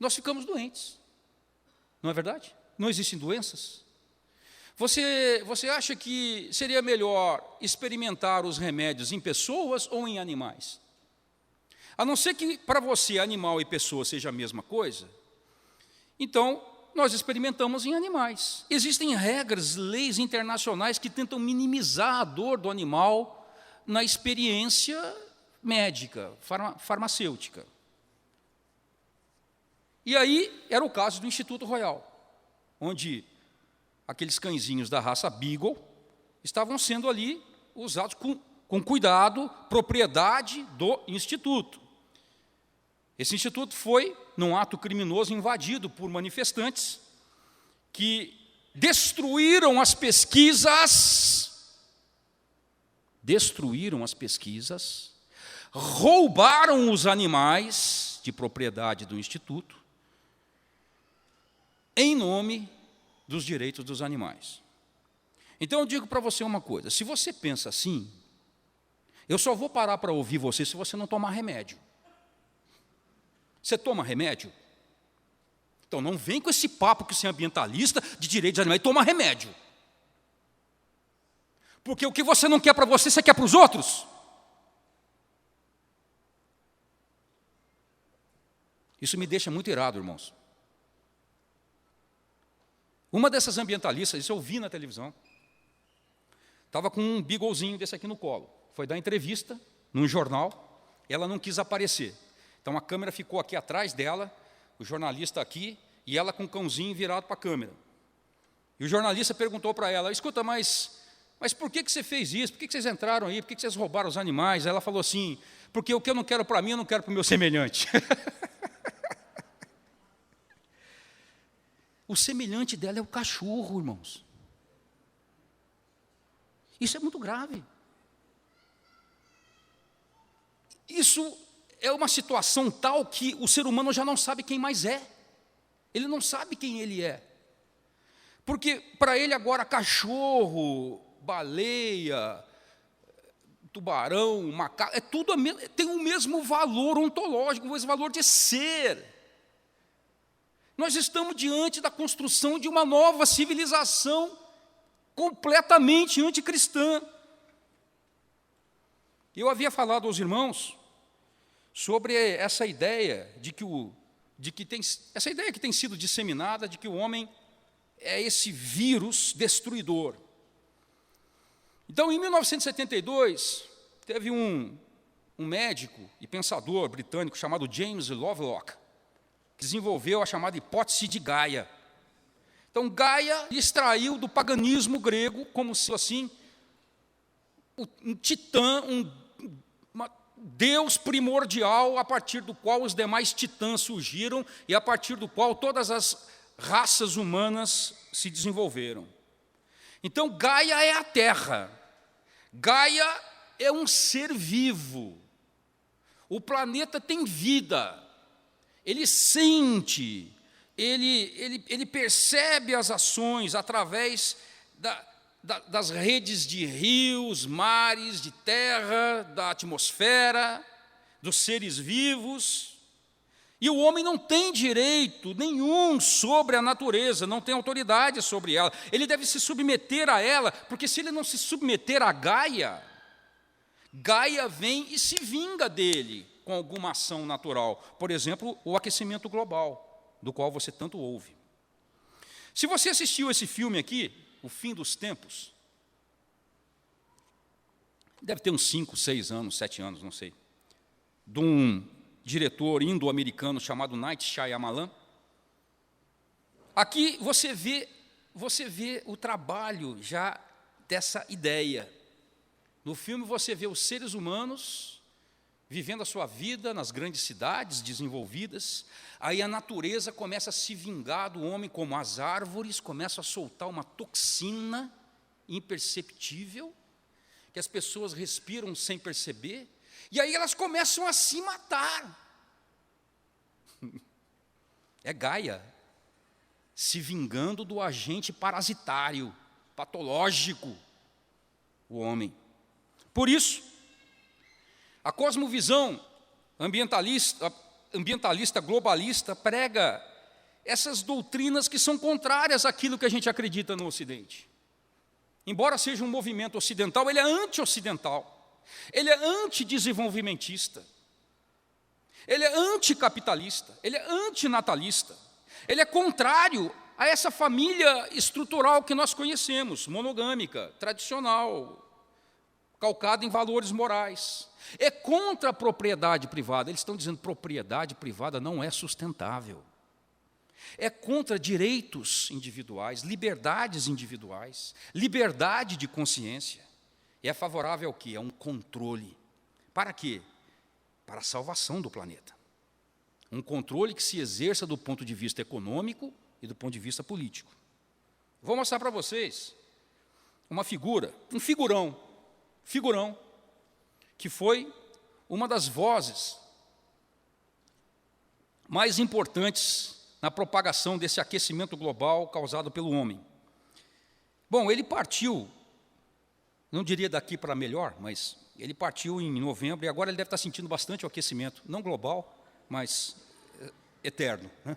nós ficamos doentes. Não é verdade? Não existem doenças. Você acha que seria melhor experimentar os remédios em pessoas ou em animais? A não ser que para você animal e pessoa seja a mesma coisa, então nós experimentamos em animais. Existem regras, leis internacionais que tentam minimizar a dor do animal na experiência médica, farmacêutica. E aí era o caso do Instituto Royal, onde aqueles cãezinhos da raça Beagle estavam sendo ali usados com cuidado, propriedade do instituto. Esse instituto foi, num ato criminoso, invadido por manifestantes que destruíram as pesquisas, roubaram os animais de propriedade do instituto, em nome dos direitos dos animais. Então eu digo para você uma coisa: se você pensa assim, eu só vou parar para ouvir você se você não tomar remédio. Você toma remédio? Então não vem com esse papo que você é ambientalista de direitos dos animais, toma remédio. Porque o que você não quer para você, você quer para os outros. Isso me deixa muito irado, irmãos. Uma dessas ambientalistas, isso eu vi na televisão, estava com um beaglezinho desse aqui no colo. Foi dar entrevista num jornal, e ela não quis aparecer. Então a câmera ficou aqui atrás dela, o jornalista aqui, e ela com o cãozinho virado para a câmera. E o jornalista perguntou para ela: escuta, mas por que você fez isso? Por que vocês entraram aí? Por que vocês roubaram os animais? Aí ela falou assim: porque o que eu não quero para mim, eu não quero para o meu semelhante. O semelhante dela é o cachorro, irmãos. Isso é muito grave. Isso é uma situação tal que o ser humano já não sabe quem mais é. Ele não sabe quem ele é. Porque para ele agora cachorro, baleia, tubarão, o macaco, tudo tem o mesmo valor ontológico, o mesmo valor de ser. Nós estamos diante da construção de uma nova civilização completamente anticristã. Eu havia falado aos irmãos sobre essa ideia essa ideia que tem sido disseminada de que o homem é esse vírus destruidor. Então, em 1972, teve um médico e pensador britânico chamado James Lovelock, que desenvolveu a chamada hipótese de Gaia. Então, Gaia extraiu do paganismo grego, como se assim, um titã, um Deus primordial, a partir do qual os demais titãs surgiram e a partir do qual todas as raças humanas se desenvolveram. Então, Gaia é a Terra. Gaia é um ser vivo. O planeta tem vida. Ele sente, ele percebe as ações através das redes de rios, mares, de terra, da atmosfera, dos seres vivos. E o homem não tem direito nenhum sobre a natureza, não tem autoridade sobre ela. Ele deve se submeter a ela, porque se ele não se submeter a Gaia, Gaia vem e se vinga dele com alguma ação natural. Por exemplo, o aquecimento global, do qual você tanto ouve. Se você assistiu esse filme aqui, O Fim dos Tempos, deve ter uns 5, 6 anos, 7 anos, não sei, de um diretor indo-americano chamado Night Shyamalan. Aqui você vê o trabalho já dessa ideia. No filme você vê os seres humanos vivendo a sua vida nas grandes cidades desenvolvidas, aí a natureza começa a se vingar do homem, como as árvores começam a soltar uma toxina imperceptível, que as pessoas respiram sem perceber, e aí elas começam a se matar. É Gaia se vingando do agente parasitário, patológico, o homem. Por isso, a cosmovisão ambientalista globalista prega essas doutrinas que são contrárias àquilo que a gente acredita no Ocidente. Embora seja um movimento ocidental, ele é anti-ocidental, ele é antidesenvolvimentista, ele é anticapitalista, ele é antinatalista, ele é contrário a essa família estrutural que nós conhecemos, monogâmica, tradicional, calcada em valores morais. É contra a propriedade privada. Eles estão dizendo que propriedade privada não é sustentável. É contra direitos individuais, liberdades individuais, liberdade de consciência. E é favorável ao quê? A um controle. Para quê? Para a salvação do planeta. Um controle que se exerça do ponto de vista econômico e do ponto de vista político. Vou mostrar para vocês uma figura, um figurão, que foi uma das vozes mais importantes na propagação desse aquecimento global causado pelo homem. Bom, ele partiu, não diria daqui para melhor, mas ele partiu em novembro e agora ele deve estar sentindo bastante o aquecimento, não global, mas eterno, né?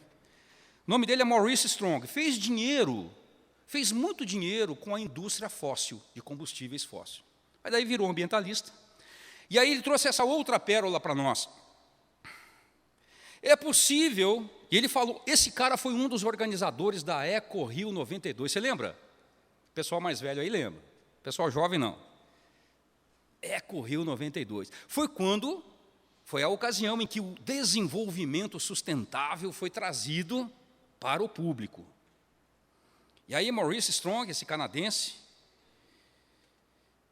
O nome dele é Maurice Strong. Fez muito dinheiro com a indústria fóssil, de combustíveis fósseis. Aí daí virou ambientalista. E aí ele trouxe essa outra pérola para nós. É possível, e ele falou, esse cara foi um dos organizadores da Eco Rio 92. Você lembra? O pessoal mais velho aí lembra. O pessoal jovem não. Eco Rio 92. Foi a ocasião em que o desenvolvimento sustentável foi trazido para o público. E aí Maurice Strong, esse canadense,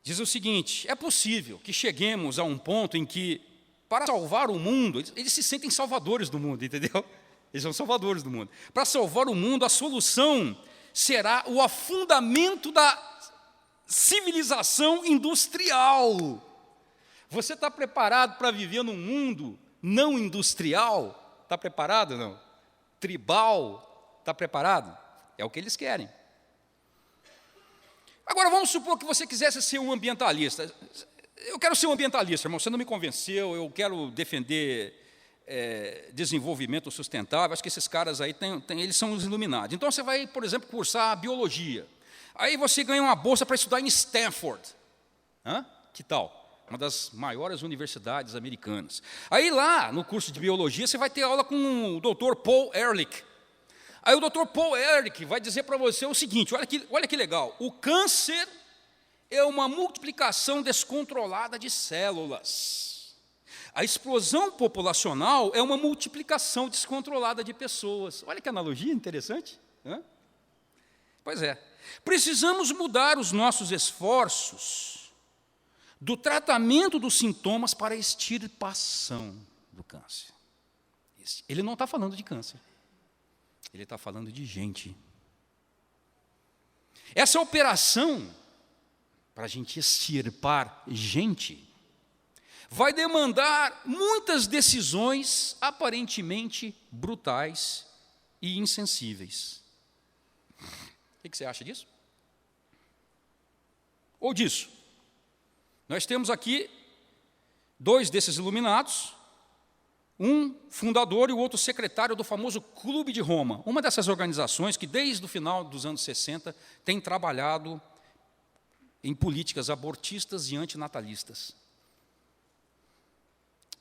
diz o seguinte: é possível que cheguemos a um ponto em que, para salvar o mundo, eles se sentem salvadores do mundo, entendeu? Eles são salvadores do mundo. Para salvar o mundo, a solução será o afundamento da civilização industrial. Você está preparado para viver num mundo não industrial? Está preparado ou não? Tribal? Está preparado? É o que eles querem. Agora, vamos supor que você quisesse ser um ambientalista. Eu quero ser um ambientalista, irmão, você não me convenceu, eu quero defender desenvolvimento sustentável, acho que esses caras aí, eles são os iluminados. Então, você vai, por exemplo, cursar biologia. Aí você ganha uma bolsa para estudar em Stanford. Que tal? Uma das maiores universidades americanas. Aí lá, no curso de biologia, você vai ter aula com o Dr. Paul Ehrlich. Aí o Dr. Paul Ehrlich vai dizer para você o seguinte, olha que legal, o câncer é uma multiplicação descontrolada de células. A explosão populacional é uma multiplicação descontrolada de pessoas. Olha que analogia interessante. Pois é. Precisamos mudar os nossos esforços do tratamento dos sintomas para a extirpação do câncer. Ele não está falando de câncer. Ele está falando de gente. Essa operação, para a gente extirpar gente, vai demandar muitas decisões aparentemente brutais e insensíveis. O que você acha disso? Ou disso? Nós temos aqui 2 desses iluminados, um fundador e o outro secretário do famoso Clube de Roma, uma dessas organizações que desde o final dos anos 60 tem trabalhado em políticas abortistas e antinatalistas.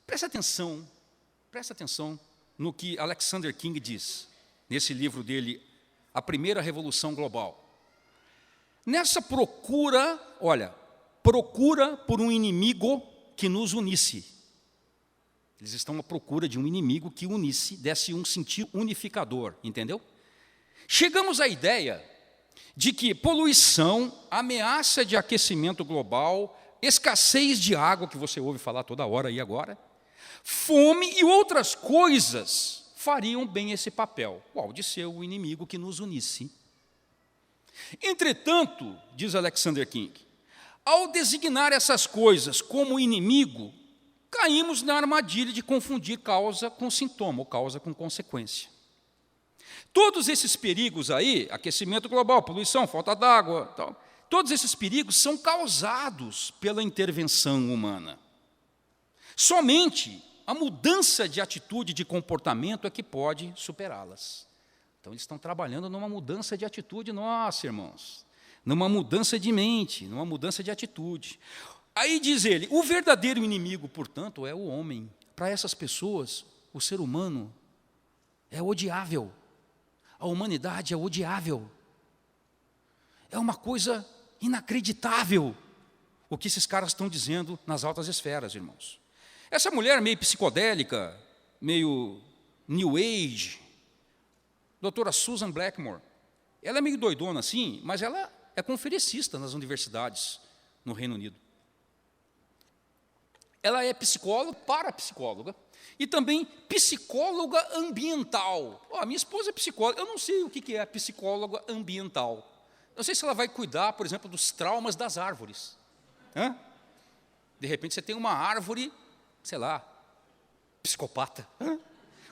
Preste atenção no que Alexander King diz, nesse livro dele, A Primeira Revolução Global. Nessa procura por um inimigo que nos unisse. Eles estão à procura de um inimigo que unisse, desse um sentido unificador, entendeu? Chegamos à ideia de que poluição, ameaça de aquecimento global, escassez de água, que você ouve falar toda hora e agora, fome e outras coisas fariam bem esse papel, qual de ser o inimigo que nos unisse. Entretanto, diz Alexander King, ao designar essas coisas como inimigo, caímos na armadilha de confundir causa com sintoma, ou causa com consequência. Todos esses perigos aí, aquecimento global, poluição, falta d'água, todos esses perigos são causados pela intervenção humana. Somente a mudança de atitude e de comportamento é que pode superá-las. Então, eles estão trabalhando numa mudança de atitude nossa, irmãos, numa mudança de mente, numa mudança de atitude. Aí diz ele, o verdadeiro inimigo, portanto, é o homem. Para essas pessoas, o ser humano é odiável. A humanidade é odiável. É uma coisa inacreditável o que esses caras estão dizendo nas altas esferas, irmãos. Essa mulher meio psicodélica, meio New Age, doutora Susan Blackmore, ela é meio doidona assim, mas ela é conferencista nas universidades no Reino Unido. Ela é psicóloga, parapsicóloga, e também psicóloga ambiental. A minha esposa é psicóloga, eu não sei o que é psicóloga ambiental. Não sei se ela vai cuidar, por exemplo, dos traumas das árvores. De repente você tem uma árvore, sei lá, psicopata,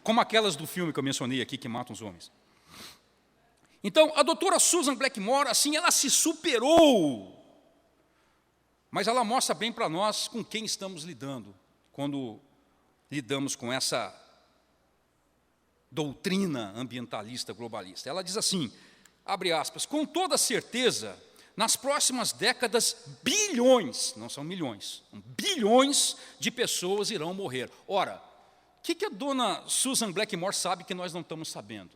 como aquelas do filme que eu mencionei aqui, que matam os homens. Então, a doutora Susan Blackmore, assim, ela se superou, mas ela mostra bem para nós com quem estamos lidando, quando lidamos com essa doutrina ambientalista globalista. Ela diz assim, abre aspas, com toda certeza, nas próximas décadas, bilhões, não são milhões, bilhões de pessoas irão morrer. Ora, o que a dona Susan Blackmore sabe que nós não estamos sabendo?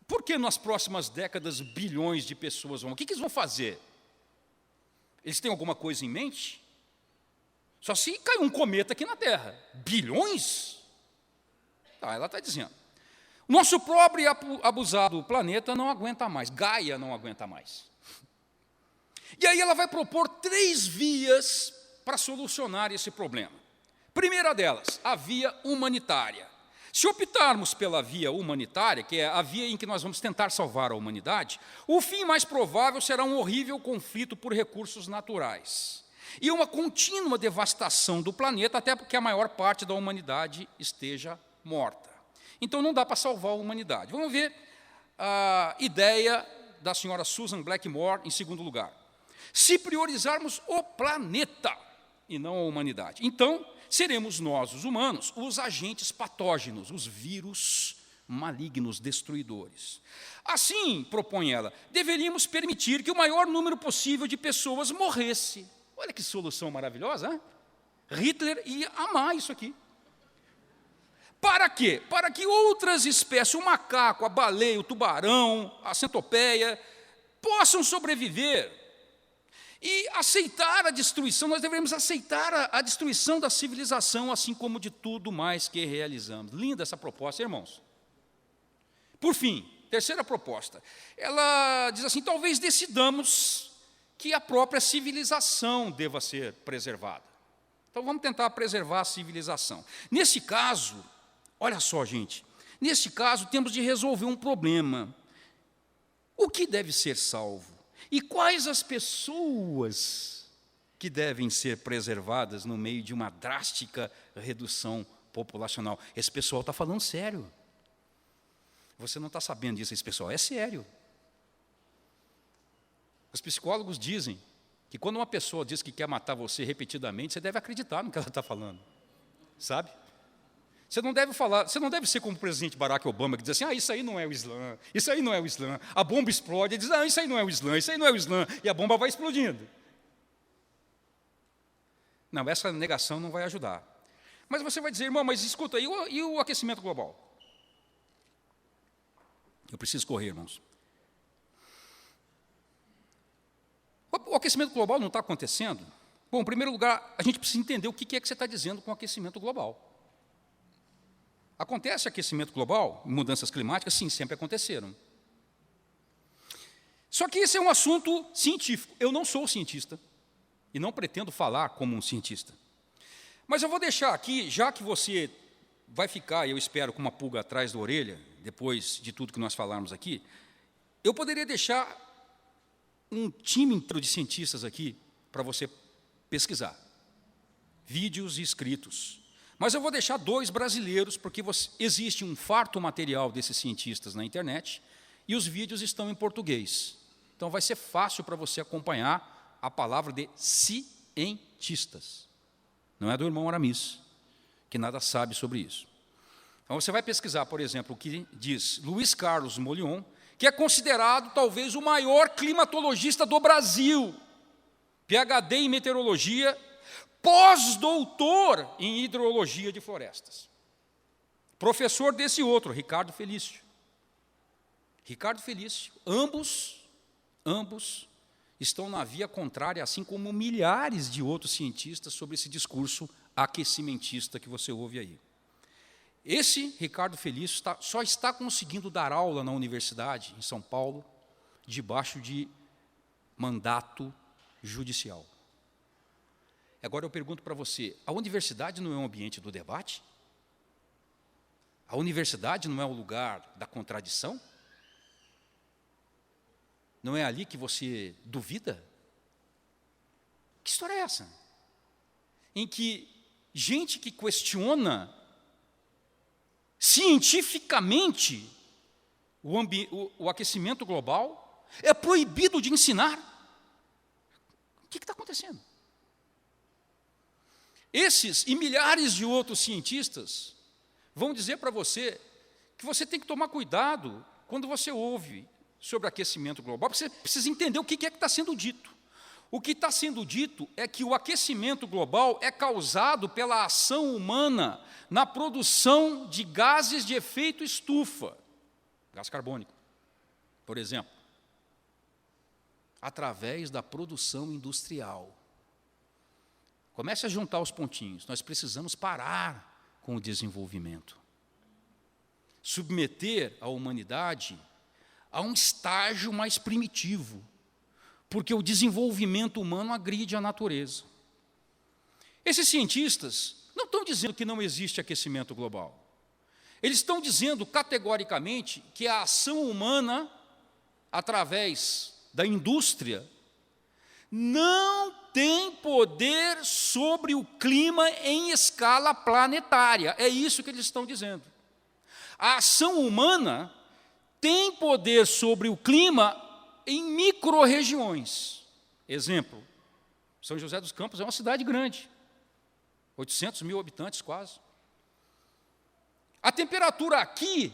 Por que nas próximas décadas bilhões de pessoas vão? O que eles vão fazer? Eles têm alguma coisa em mente? Só se cair um cometa aqui na Terra. Bilhões? Ela está dizendo. Nosso pobre e abusado planeta não aguenta mais. Gaia não aguenta mais. E aí ela vai propor 3 vias para solucionar esse problema. Primeira delas, a via humanitária. Se optarmos pela via humanitária, que é a via em que nós vamos tentar salvar a humanidade, o fim mais provável será um horrível conflito por recursos naturais e uma contínua devastação do planeta até que a maior parte da humanidade esteja morta. Então, não dá para salvar a humanidade. Vamos ver a ideia da senhora Susan Blackmore em segundo lugar. se priorizarmos o planeta e não a humanidade. Então, seremos nós, os humanos, os agentes patógenos, os vírus malignos destruidores. Assim, propõe ela, deveríamos permitir que o maior número possível de pessoas morresse. Olha que solução maravilhosa, hein? Hitler ia amar isso aqui. Para quê? Para que outras espécies, o macaco, a baleia, o tubarão, a centopeia, possam sobreviver e aceitar a destruição. Nós devemos aceitar a destruição da civilização, assim como de tudo mais que realizamos. Linda essa proposta, irmãos. Por fim, terceira proposta, ela diz assim, talvez decidamos que a própria civilização deva ser preservada. Então, vamos tentar preservar a civilização. Nesse caso, olha só, gente, nesse caso temos de resolver um problema. O que deve ser salvo? E quais as pessoas que devem ser preservadas no meio de uma drástica redução populacional? Esse pessoal está falando sério. Você não está sabendo disso, esse pessoal é sério. Os psicólogos dizem que quando uma pessoa diz que quer matar você repetidamente, você deve acreditar no que ela está falando, sabe? Você não deve falar, você não deve ser como o presidente Barack Obama, que diz assim, isso aí não é o Islã, isso aí não é o Islã. A bomba explode, ele diz, isso aí não é o Islã, isso aí não é o Islã, e a bomba vai explodindo. Não, essa negação não vai ajudar. Mas você vai dizer, irmão, mas escuta, e o aquecimento global? Eu preciso correr, irmãos. O aquecimento global não está acontecendo? Bom, em primeiro lugar, a gente precisa entender o que é que você está dizendo com o aquecimento global. Acontece aquecimento global, mudanças climáticas? Sim, sempre aconteceram. Só que esse é um assunto científico. Eu não sou cientista e não pretendo falar como um cientista. Mas eu vou deixar aqui, já que você vai ficar, eu espero, com uma pulga atrás da orelha, depois de tudo que nós falarmos aqui, eu poderia deixar um time inteiro de cientistas aqui para você pesquisar, vídeos e escritos. Mas eu vou deixar 2 brasileiros, porque existe um farto material desses cientistas na internet, e os vídeos estão em português. Então vai ser fácil para você acompanhar a palavra de cientistas. Não é do irmão Aramis, que nada sabe sobre isso. Então você vai pesquisar, por exemplo, o que diz Luiz Carlos Molion, que é considerado talvez o maior climatologista do Brasil, PhD em meteorologia, pós-doutor em hidrologia de florestas. Professor desse outro, Ricardo Felício. Ricardo Felício, ambos estão na via contrária, assim como milhares de outros cientistas sobre esse discurso aquecimentista que você ouve aí. Esse Ricardo Felício só está conseguindo dar aula na universidade, em São Paulo, debaixo de mandato judicial. Agora eu pergunto para você, a universidade não é um ambiente do debate? A universidade não é o lugar da contradição? Não é ali que você duvida? Que história é essa? Em que gente que questiona cientificamente o aquecimento global é proibido de ensinar? O que está acontecendo? Esses e milhares de outros cientistas vão dizer para você que você tem que tomar cuidado quando você ouve sobre aquecimento global, porque você precisa entender o que é que está sendo dito. O que está sendo dito é que o aquecimento global é causado pela ação humana na produção de gases de efeito estufa, gás carbônico, por exemplo, através da produção industrial. Comece a juntar os pontinhos. Nós precisamos parar com o desenvolvimento. Submeter a humanidade a um estágio mais primitivo, porque o desenvolvimento humano agride a natureza. Esses cientistas não estão dizendo que não existe aquecimento global. Eles estão dizendo categoricamente que a ação humana, através da indústria, não tem poder sobre o clima em escala planetária. É isso que eles estão dizendo. A ação humana tem poder sobre o clima em micro-regiões. Exemplo, São José dos Campos é uma cidade grande, 800 mil habitantes quase. A temperatura aqui,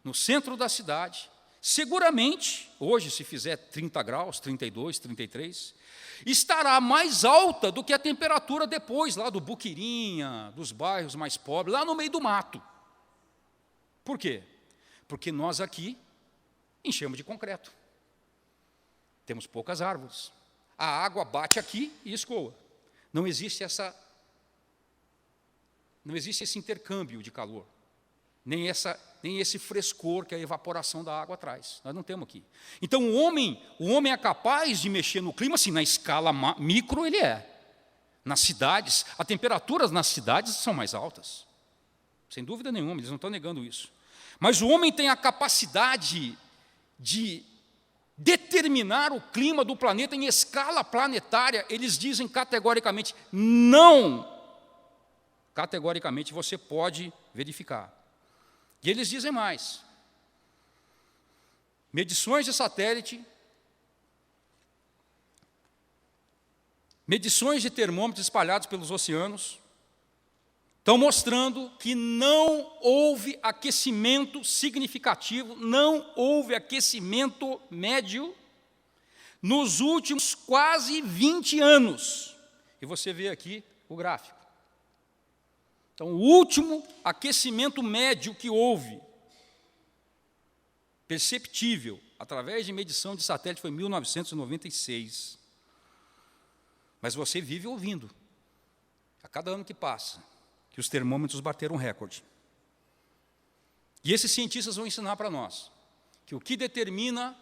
no centro da cidade, seguramente, hoje se fizer 30 graus, 32, 33, estará mais alta do que a temperatura depois, lá do Buquirinha, dos bairros mais pobres, lá no meio do mato. Por quê? Porque nós aqui enchemos de concreto. Temos poucas árvores. A água bate aqui e escoa. Não existe esse intercâmbio de calor, nem esse frescor que a evaporação da água traz. Nós não temos aqui. Então, o homem é capaz de mexer no clima, assim, na escala micro ele é. Nas cidades, as temperaturas nas cidades são mais altas. Sem dúvida nenhuma, eles não estão negando isso. Mas o homem tem a capacidade de determinar o clima do planeta em escala planetária. Eles dizem categoricamente, não. Categoricamente você pode verificar. E eles dizem mais. Medições de satélite, medições de termômetros espalhados pelos oceanos, estão mostrando que não houve aquecimento significativo, não houve aquecimento médio nos últimos quase 20 anos. E você vê aqui o gráfico. Então, o último aquecimento médio que houve, perceptível, através de medição de satélite, foi em 1996. Mas você vive ouvindo, a cada ano que passa, que os termômetros bateram recorde. E esses cientistas vão ensinar para nós que o que determina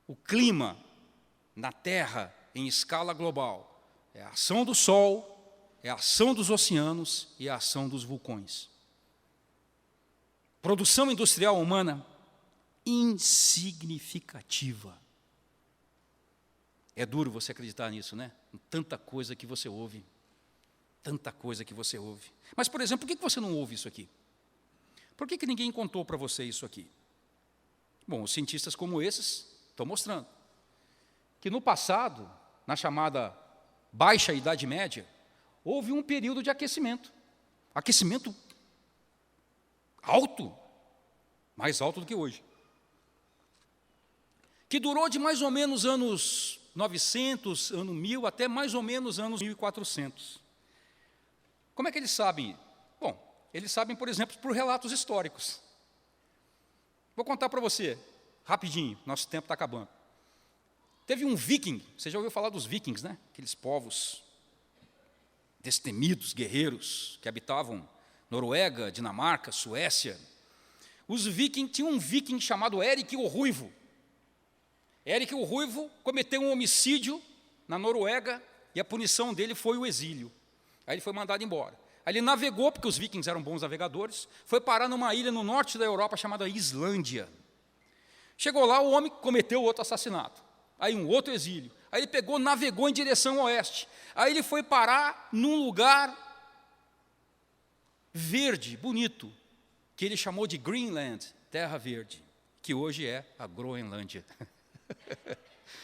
o clima na Terra em escala global é a ação do Sol, é a ação dos oceanos e a ação dos vulcões. Produção industrial humana insignificativa. É duro você acreditar nisso, né? Tanta coisa que você ouve. Tanta coisa que você ouve. Mas, por exemplo, por que você não ouve isso aqui? Por que ninguém contou para você isso aqui? Bom, os cientistas como esses estão mostrando que no passado, na chamada Baixa Idade Média, houve um período de aquecimento. Aquecimento alto, mais alto do que hoje. Que durou de mais ou menos anos 900, ano 1000, até mais ou menos anos 1400. Como é que eles sabem? Bom, eles sabem, por exemplo, por relatos históricos. Vou contar para você, rapidinho, nosso tempo está acabando. Teve um viking, você já ouviu falar dos vikings, né? Aqueles povos destemidos, guerreiros, que habitavam Noruega, Dinamarca, Suécia. Os vikings, tinha um viking chamado Erik o Ruivo. Erik o Ruivo cometeu um homicídio na Noruega e a punição dele foi o exílio. Aí ele foi mandado embora. Aí ele navegou, porque os vikings eram bons navegadores, foi parar numa ilha no norte da Europa chamada Islândia. Chegou lá, o homem cometeu outro assassinato. Aí um outro exílio. Aí ele navegou em direção ao oeste. Aí ele foi parar num lugar verde, bonito, que ele chamou de Greenland, terra verde, que hoje é a Groenlândia.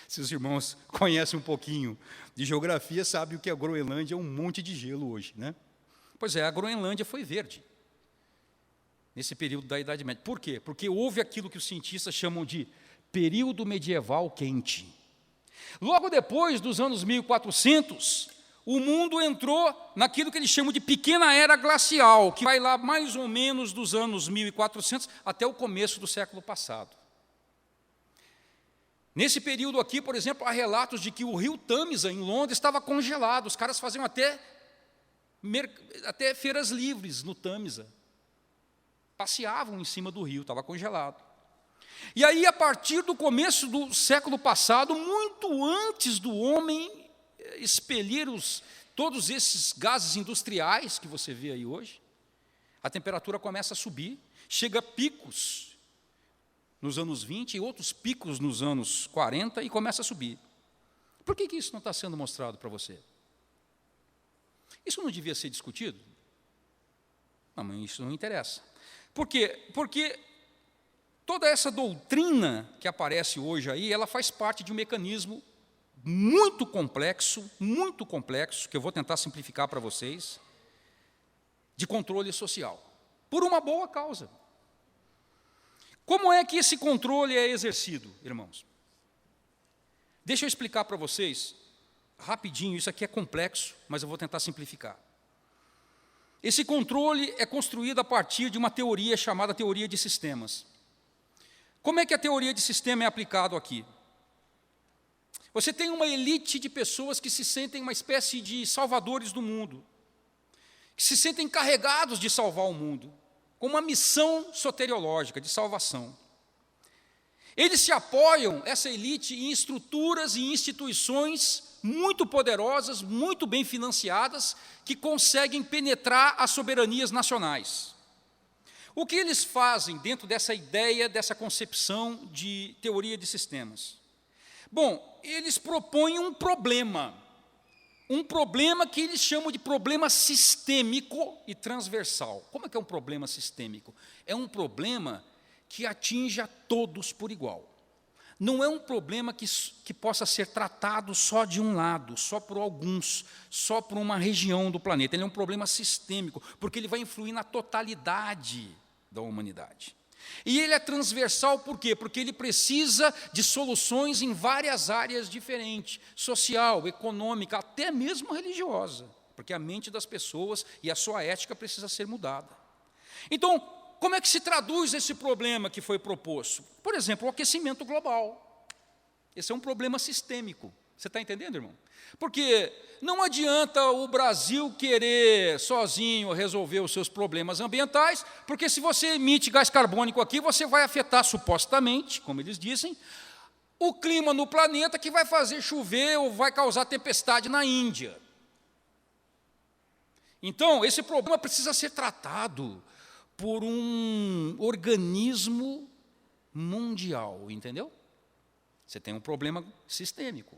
Se os irmãos conhecem um pouquinho de geografia, sabem o que é a Groenlândia, é um monte de gelo hoje, né? Pois é, a Groenlândia foi verde, nesse período da Idade Média. Por quê? Porque houve aquilo que os cientistas chamam de período medieval quente. Logo depois dos anos 1400, o mundo entrou naquilo que eles chamam de pequena era glacial, que vai lá mais ou menos dos anos 1400 até o começo do século passado. Nesse período aqui, por exemplo, há relatos de que o rio Tâmisa, em Londres, estava congelado. Os caras faziam até feiras livres no Tâmisa. Passeavam em cima do rio, estava congelado. E aí, a partir do começo do século passado, muito antes do homem expelir todos esses gases industriais que você vê aí hoje, a temperatura começa a subir, chega a picos nos anos 20 e outros picos nos anos 40 e começa a subir. Por que isso não está sendo mostrado para você? Isso não devia ser discutido? Não, mas isso não interessa. Por quê? Porque Toda essa doutrina que aparece hoje aí, ela faz parte de um mecanismo muito complexo, que eu vou tentar simplificar para vocês, de controle social, por uma boa causa. Como é que esse controle é exercido, irmãos? Deixa eu explicar para vocês, rapidinho, isso aqui é complexo, mas eu vou tentar simplificar. Esse controle é construído a partir de uma teoria chamada teoria de sistemas. Como é que a teoria de sistema é aplicada aqui? Você tem uma elite de pessoas que se sentem uma espécie de salvadores do mundo, que se sentem encarregados de salvar o mundo, com uma missão soteriológica de salvação. Eles se apoiam, essa elite, em estruturas e instituições muito poderosas, muito bem financiadas, que conseguem penetrar as soberanias nacionais. O que eles fazem dentro dessa ideia, dessa concepção de teoria de sistemas? Bom, eles propõem um problema que eles chamam de problema sistêmico e transversal. Como é que é um problema sistêmico? É um problema que atinge a todos por igual. Não é um problema que possa ser tratado só de um lado, só por alguns, só por uma região do planeta. Ele é um problema sistêmico, porque ele vai influir na totalidade da humanidade. E ele é transversal por quê? Porque ele precisa de soluções em várias áreas diferentes, social, econômica, até mesmo religiosa, porque a mente das pessoas e a sua ética precisa ser mudada. Então, como é que se traduz esse problema que foi proposto? Por exemplo, o aquecimento global. Esse é um problema sistêmico. Você está entendendo, irmão? Porque não adianta o Brasil querer sozinho resolver os seus problemas ambientais, porque se você emite gás carbônico aqui, você vai afetar supostamente, como eles dizem, o clima no planeta, que vai fazer chover ou vai causar tempestade na Índia. Então, esse problema precisa ser tratado por um organismo mundial, entendeu? Você tem um problema sistêmico.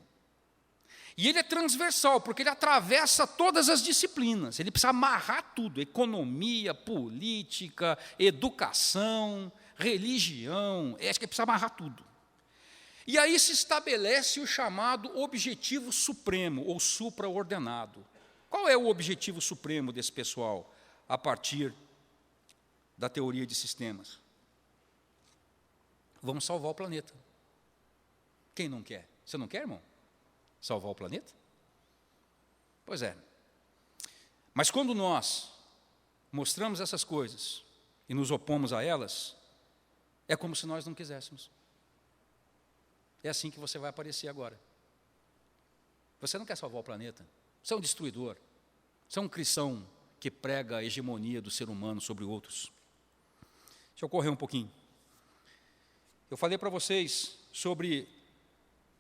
E ele é transversal, porque ele atravessa todas as disciplinas. Ele precisa amarrar tudo: economia, política, educação, religião. Acho que ele precisa amarrar tudo. E aí se estabelece o chamado objetivo supremo, ou supraordenado. Qual é o objetivo supremo desse pessoal, a partir da teoria de sistemas? Vamos salvar o planeta. Quem não quer? Você não quer, irmão? Salvar o planeta? Pois é. Mas quando nós mostramos essas coisas e nos opomos a elas, é como se nós não quiséssemos. É assim que você vai aparecer agora. Você não quer salvar o planeta? Você é um destruidor. Você é um cristão que prega a hegemonia do ser humano sobre outros. Deixa eu correr um pouquinho. Eu falei para vocês sobre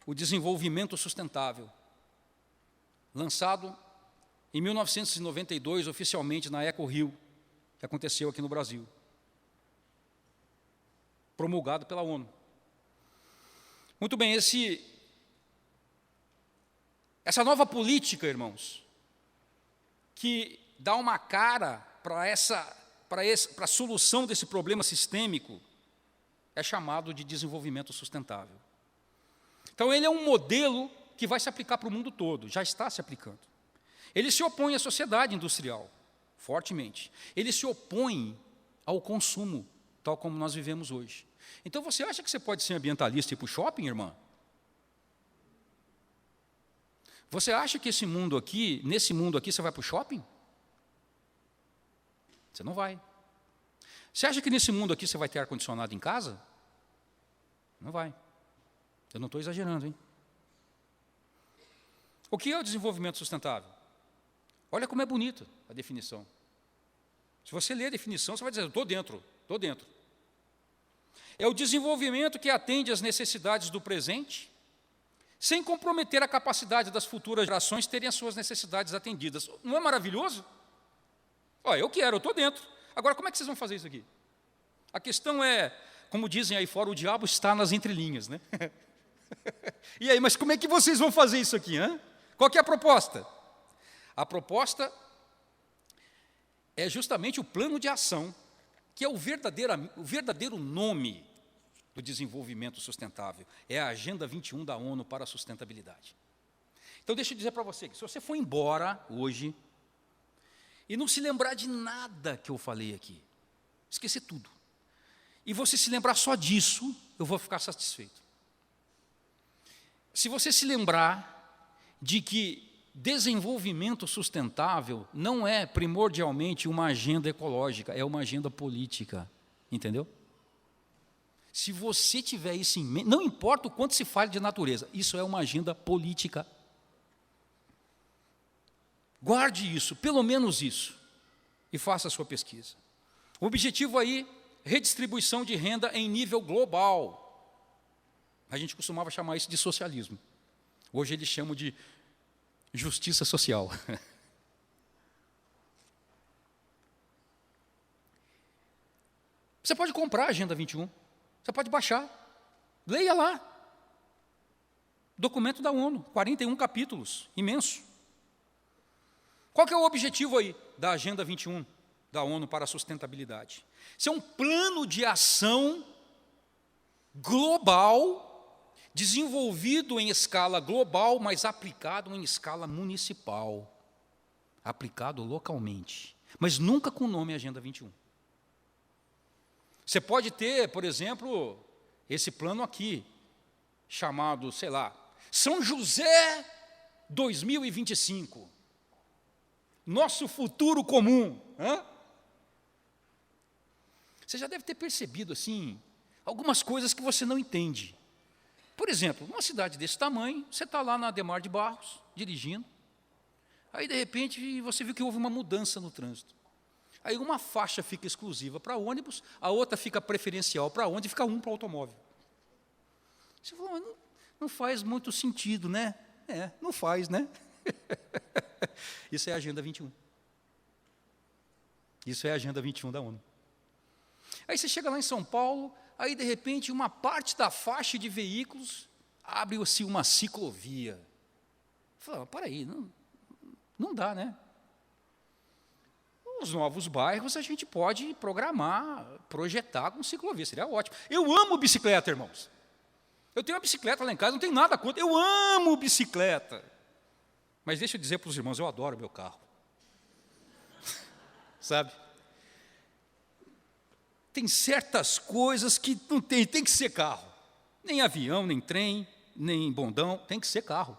o desenvolvimento sustentável, lançado em 1992, oficialmente na EcoRio, que aconteceu aqui no Brasil, promulgado pela ONU. Muito bem, essa nova política, irmãos, que dá uma cara para a solução desse problema sistêmico, é chamado de desenvolvimento sustentável. Então, ele é um modelo que vai se aplicar para o mundo todo, já está se aplicando. Ele se opõe à sociedade industrial, fortemente. Ele se opõe ao consumo, tal como nós vivemos hoje. Então, você acha que você pode ser ambientalista e ir para o shopping, irmã? Você acha que nesse mundo aqui, você vai para o shopping? Você não vai. Você acha que nesse mundo aqui você vai ter ar-condicionado em casa? Não vai. Eu não estou exagerando, hein? O que é o desenvolvimento sustentável? Olha como é bonita a definição. Se você ler a definição, você vai dizer: estou dentro, estou dentro. É o desenvolvimento que atende às necessidades do presente, sem comprometer a capacidade das futuras gerações terem as suas necessidades atendidas. Não é maravilhoso? Olha, eu quero, eu estou dentro. Agora, como é que vocês vão fazer isso aqui? A questão é, como dizem aí fora, o diabo está nas entrelinhas, né? E aí, mas como é que vocês vão fazer isso aqui, hein? Qual que é a proposta? A proposta é justamente o plano de ação, que é o verdadeiro nome do desenvolvimento sustentável. É a Agenda 21 da ONU para a sustentabilidade. Então, deixa eu dizer para você que se você for embora hoje e não se lembrar de nada que eu falei aqui, esquecer tudo, e você se lembrar só disso, eu vou ficar satisfeito. Se você se lembrar de que desenvolvimento sustentável não é primordialmente uma agenda ecológica, é uma agenda política, entendeu? Se você tiver isso em mente, não importa o quanto se fale de natureza, isso é uma agenda política. Guarde isso, pelo menos isso, e faça a sua pesquisa. O objetivo aí, redistribuição de renda em nível global. A gente costumava chamar isso de socialismo. Hoje eles chamam de justiça social. Você pode comprar a Agenda 21, você pode baixar, leia lá. Documento da ONU, 41 capítulos, imenso. Qual que é o objetivo aí da Agenda 21 da ONU para a sustentabilidade? Isso é um plano de ação global, desenvolvido em escala global, mas aplicado em escala municipal, aplicado localmente, mas nunca com o nome Agenda 21. Você pode ter, por exemplo, esse plano aqui, chamado, sei lá, São José 2025. Nosso futuro comum. Você já deve ter percebido, assim, algumas coisas que você não entende. Por exemplo, numa cidade desse tamanho, você está lá na Adhemar de Barros, dirigindo, aí, de repente, você viu que houve uma mudança no trânsito. Aí uma faixa fica exclusiva para ônibus, a outra fica preferencial para onde, e fica um para automóvel. Você falou, não faz muito sentido, né? Não faz, né? Isso é a Agenda 21. Isso é a Agenda 21 da ONU. Aí você chega lá em São Paulo, aí de repente uma parte da faixa de veículos abre-se uma ciclovia. Fala, para aí, não dá, né? Os novos bairros a gente pode programar, projetar com ciclovia, seria ótimo. Eu amo bicicleta, irmãos. Eu tenho uma bicicleta lá em casa, não tenho nada contra, eu amo bicicleta. Mas deixa eu dizer para os irmãos, eu adoro meu carro. Sabe? Tem certas coisas que não tem que ser carro. Nem avião, nem trem, nem bondão, tem que ser carro.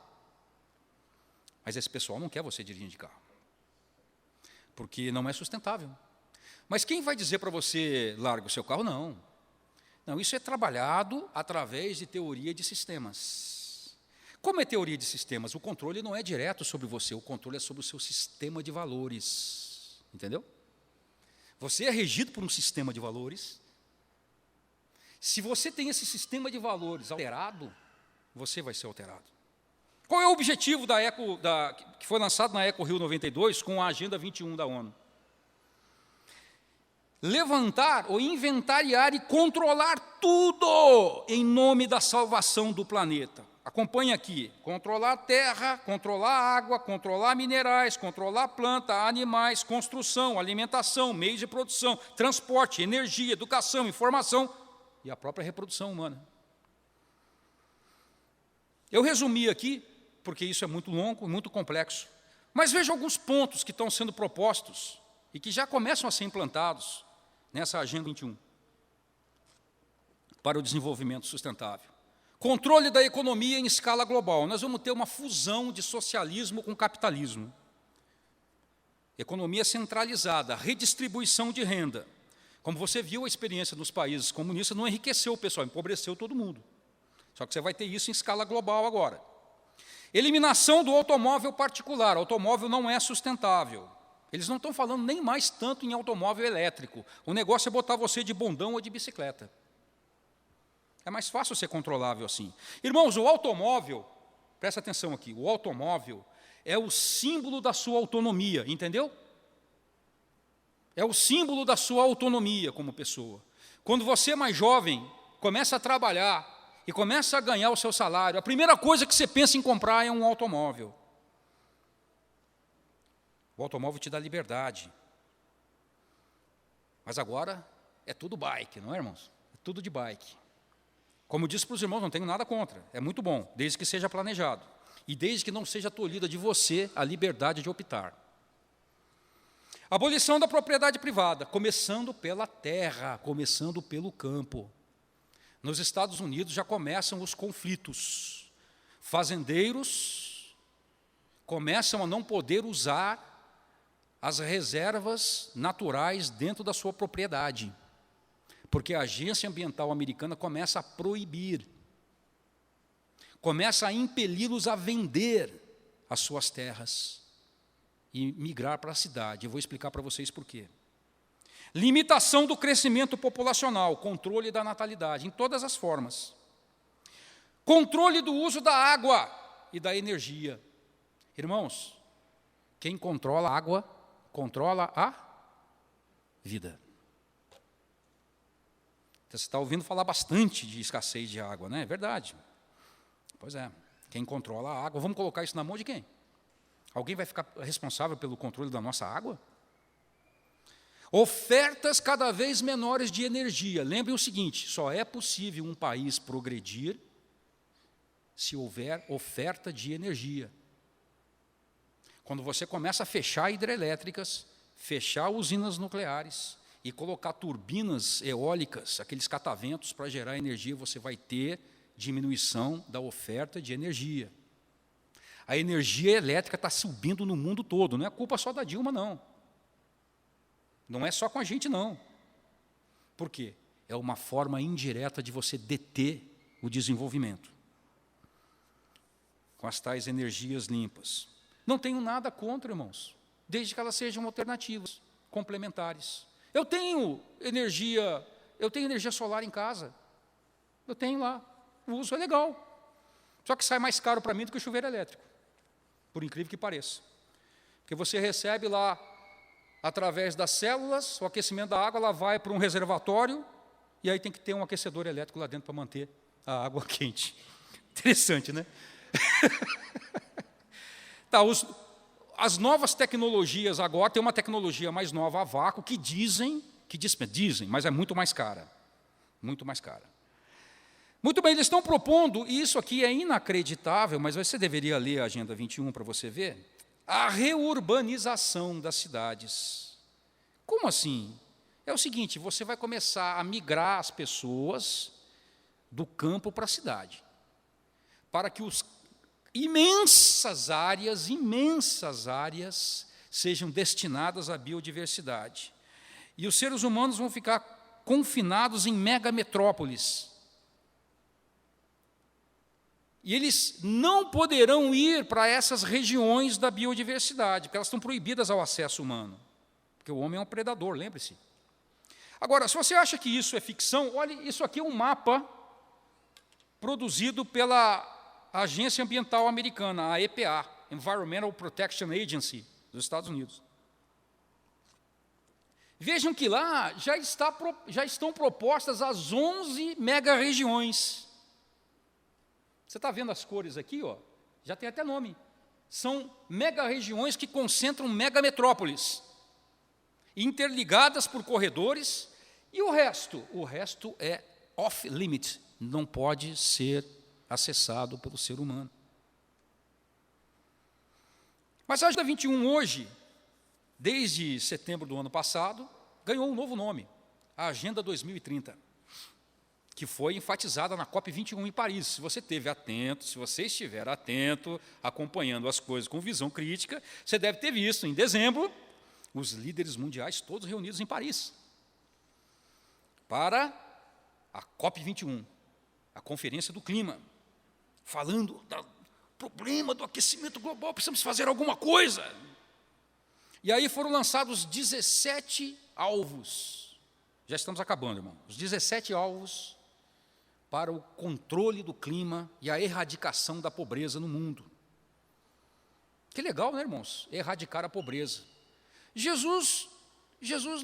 Mas esse pessoal não quer você dirigindo de carro, porque não é sustentável. Mas quem vai dizer para você, larga o seu carro? Não. Não, isso é trabalhado através de teoria de sistemas. Como é teoria de sistemas? O controle não é direto sobre você, o controle é sobre o seu sistema de valores. Entendeu? Você é regido por um sistema de valores. Se você tem esse sistema de valores alterado, você vai ser alterado. Qual é o objetivo que foi lançado na Eco Rio 92 com a Agenda 21 da ONU? Levantar ou inventariar e controlar tudo em nome da salvação do planeta. Acompanhe aqui, controlar a terra, controlar a água, controlar minerais, controlar planta, animais, construção, alimentação, meios de produção, transporte, energia, educação, informação e a própria reprodução humana. Eu resumi aqui, porque isso é muito longo, muito complexo, mas veja alguns pontos que estão sendo propostos e que já começam a ser implantados nessa Agenda 21 para o desenvolvimento sustentável. Controle da economia em escala global. Nós vamos ter uma fusão de socialismo com capitalismo. Economia centralizada, redistribuição de renda. Como você viu, a experiência nos países comunistas não enriqueceu o pessoal, empobreceu todo mundo. Só que você vai ter isso em escala global agora. Eliminação do automóvel particular. O automóvel não é sustentável. Eles não estão falando nem mais tanto em automóvel elétrico. O negócio é botar você de bondão ou de bicicleta. É mais fácil ser controlável assim. Irmãos, o automóvel, presta atenção aqui, o automóvel é o símbolo da sua autonomia, entendeu? É o símbolo da sua autonomia como pessoa. Quando você é mais jovem, começa a trabalhar e começa a ganhar o seu salário, a primeira coisa que você pensa em comprar é um automóvel. O automóvel te dá liberdade. Mas agora é tudo bike, não é, irmãos? É tudo de bike. Como eu disse para os irmãos, não tenho nada contra, é muito bom, desde que seja planejado. E desde que não seja tolhida de você a liberdade de optar. Abolição da propriedade privada, começando pela terra, começando pelo campo. Nos Estados Unidos já começam os conflitos. Fazendeiros começam a não poder usar as reservas naturais dentro da sua propriedade, porque a Agência Ambiental Americana começa a proibir, começa a impeli-los a vender as suas terras e migrar para a cidade. Eu vou explicar para vocês por quê. Limitação do crescimento populacional, controle da natalidade, em todas as formas. Controle do uso da água e da energia. Irmãos, quem controla a água, controla a vida. Você está ouvindo falar bastante de escassez de água, não é? É verdade. Pois é, quem controla a água, vamos colocar isso na mão de quem? Alguém vai ficar responsável pelo controle da nossa água? Ofertas cada vez menores de energia. Lembrem o seguinte, só é possível um país progredir se houver oferta de energia. Quando você começa a fechar hidrelétricas, fechar usinas nucleares e colocar turbinas eólicas, aqueles cataventos para gerar energia, você vai ter diminuição da oferta de energia. A energia elétrica está subindo no mundo todo, não é culpa só da Dilma, não. Não é só com a gente, não. Por quê? É uma forma indireta de você deter o desenvolvimento com as tais energias limpas. Não tenho nada contra, irmãos, desde que elas sejam alternativas, complementares. Eu tenho energia solar em casa. Eu tenho lá. O uso é legal. Só que sai mais caro para mim do que o chuveiro elétrico, por incrível que pareça. Porque você recebe lá, através das células, o aquecimento da água, ela vai para um reservatório, e aí tem que ter um aquecedor elétrico lá dentro para manter a água quente. Interessante, né? Tá, as novas tecnologias agora, tem uma tecnologia mais nova a vácuo, que dizem, mas é muito mais cara. Muito mais cara. Muito bem, eles estão propondo, e isso aqui é inacreditável, mas você deveria ler a Agenda 21 para você ver, a reurbanização das cidades. Como assim? É o seguinte, você vai começar a migrar as pessoas do campo para a cidade, para que imensas áreas sejam destinadas à biodiversidade. E os seres humanos vão ficar confinados em megametrópoles. E eles não poderão ir para essas regiões da biodiversidade, porque elas estão proibidas ao acesso humano. Porque o homem é um predador, lembre-se. Agora, se você acha que isso é ficção, olhe, isso aqui é um mapa produzido pela Agência Ambiental Americana, a EPA, Environmental Protection Agency, dos Estados Unidos. Vejam que lá já estão propostas as 11 mega-regiões. Você está vendo as cores aqui? Ó? Já tem até nome. São mega-regiões que concentram megametrópoles, interligadas por corredores, e o resto? O resto é off-limit, não pode ser acessado pelo ser humano. Mas a Agenda 21 hoje, desde setembro do ano passado, ganhou um novo nome, a Agenda 2030. Que foi enfatizada na COP21 em Paris. Se você estiver atento, acompanhando as coisas com visão crítica, você deve ter visto, em dezembro, os líderes mundiais todos reunidos em Paris, para a COP21, a Conferência do Clima, falando do problema do aquecimento global, precisamos fazer alguma coisa. E aí foram lançados 17 alvos. Já estamos acabando, irmão. Os 17 alvos para o controle do clima e a erradicação da pobreza no mundo. Que legal, né, irmãos? Erradicar a pobreza. Jesus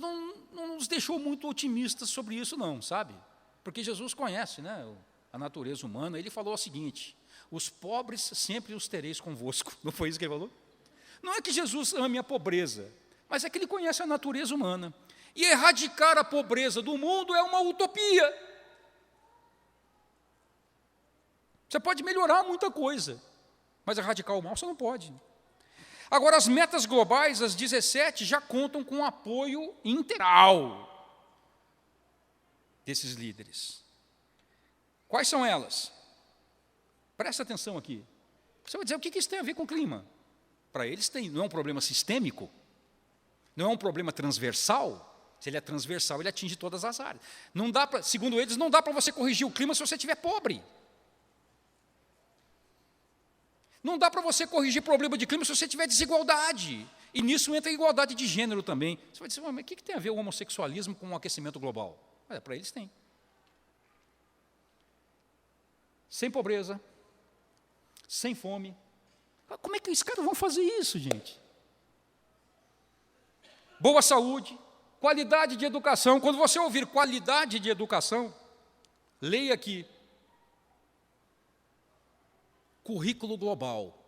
não nos deixou muito otimistas sobre isso, não, sabe? Porque Jesus conhece, né, a natureza humana. Ele falou o seguinte: os pobres sempre os tereis convosco. Não foi isso que ele falou? Não é que Jesus ame a pobreza, mas é que ele conhece a natureza humana. E erradicar a pobreza do mundo é uma utopia. Você pode melhorar muita coisa, mas erradicar o mal você não pode. Agora, as metas globais, as 17, já contam com o apoio integral desses líderes. Quais são elas? Presta atenção aqui. Você vai dizer, o que isso tem a ver com o clima? Para eles não é um problema sistêmico, não é um problema transversal. Se ele é transversal, ele atinge todas as áreas. Não dá pra, segundo eles, não dá para você corrigir o clima se você estiver pobre. Não dá para você corrigir problema de clima se você tiver desigualdade. E nisso entra a igualdade de gênero também. Você vai dizer, mas o que tem a ver o homossexualismo com o aquecimento global? Para eles tem. Sem pobreza, sem fome. Como é que os caras vão fazer isso, gente? Boa saúde, qualidade de educação. Quando você ouvir qualidade de educação, leia aqui. Currículo global,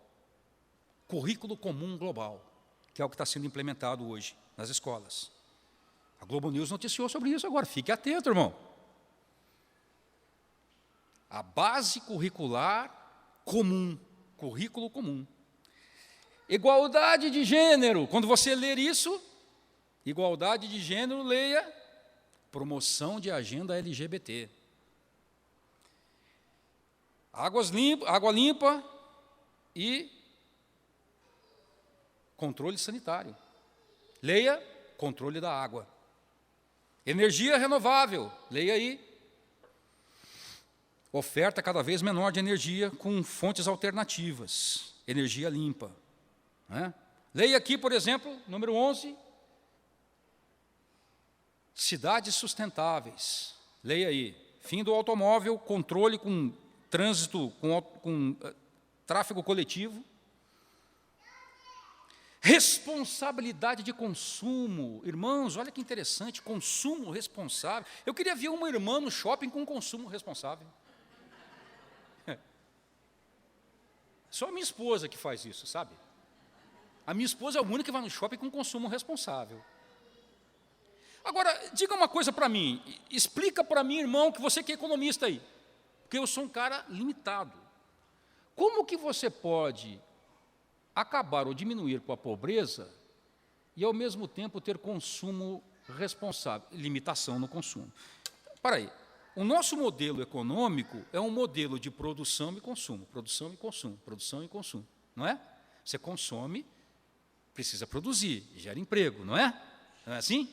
currículo comum global, que é o que está sendo implementado hoje nas escolas. A Globo News noticiou sobre isso agora, fique atento, irmão. A base curricular comum, currículo comum. Igualdade de gênero, quando você ler isso, igualdade de gênero, leia promoção de agenda LGBT. Água limpa e controle sanitário. Leia, controle da água. Energia renovável, leia aí. Oferta cada vez menor de energia com fontes alternativas. Energia limpa. Né? Leia aqui, por exemplo, número 11. Cidades sustentáveis. Leia aí. Fim do automóvel, controle com trânsito, com tráfego coletivo. Responsabilidade de consumo. Irmãos, olha que interessante, consumo responsável. Eu queria ver uma irmã no shopping com consumo responsável. Só a minha esposa que faz isso, sabe? A minha esposa é a única que vai no shopping com consumo responsável. Agora, diga uma coisa para mim, explica para mim, irmão, que você que é economista aí, porque eu sou um cara limitado. Como que você pode acabar ou diminuir com a pobreza e, ao mesmo tempo, ter consumo responsável, limitação no consumo? Para aí, o nosso modelo econômico é um modelo de produção e consumo, produção e consumo, produção e consumo, não é? Você consome, precisa produzir, gera emprego, não é? Não é assim?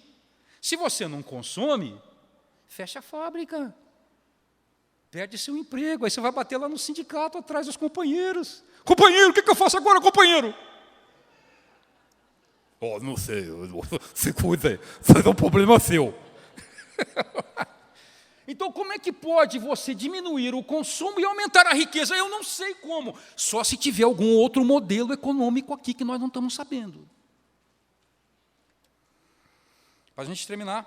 Se você não consome, fecha a fábrica, perde seu emprego, aí você vai bater lá no sindicato atrás dos companheiros. Companheiro, o que eu faço agora, companheiro? Oh, não sei, se cuida, isso é um problema seu. Então, como é que pode você diminuir o consumo e aumentar a riqueza? Eu não sei como, só se tiver algum outro modelo econômico aqui que nós não estamos sabendo. Para a gente terminar,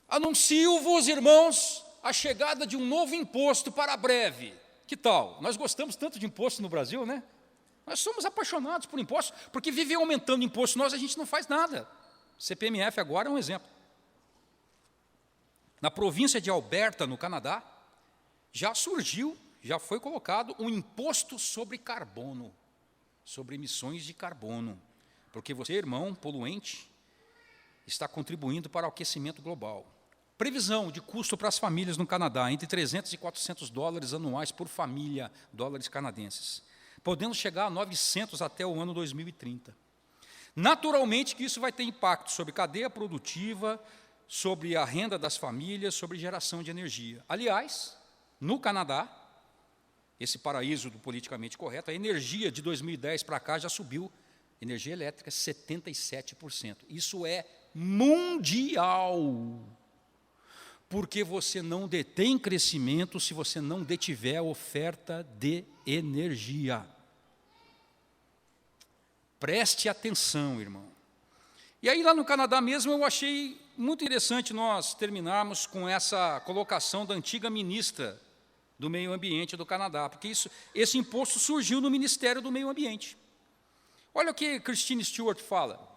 anuncio-vos, irmãos, a chegada de um novo imposto para breve. Que tal? Nós gostamos tanto de imposto no Brasil, né? Nós somos apaixonados por impostos, porque viver aumentando imposto nós, a gente não faz nada. CPMF agora é um exemplo. Na província de Alberta, no Canadá, já surgiu, já foi colocado um imposto sobre carbono, sobre emissões de carbono, porque você, irmão poluente, está contribuindo para o aquecimento global. Previsão de custo para as famílias no Canadá, entre 300 e 400 dólares anuais por família, dólares canadenses, podendo chegar a 900 até o ano 2030. Naturalmente que isso vai ter impacto sobre cadeia produtiva, sobre a renda das famílias, sobre geração de energia. Aliás, no Canadá, esse paraíso do politicamente correto, a energia de 2010 para cá já subiu, energia elétrica, 77%. Isso é mundial. Porque você não detém crescimento se você não detiver a oferta de energia. Preste atenção, irmão. E aí, lá no Canadá mesmo, eu achei muito interessante nós terminarmos com essa colocação da antiga ministra do Meio Ambiente do Canadá, porque esse imposto surgiu no Ministério do Meio Ambiente. Olha o que Christine Stewart fala.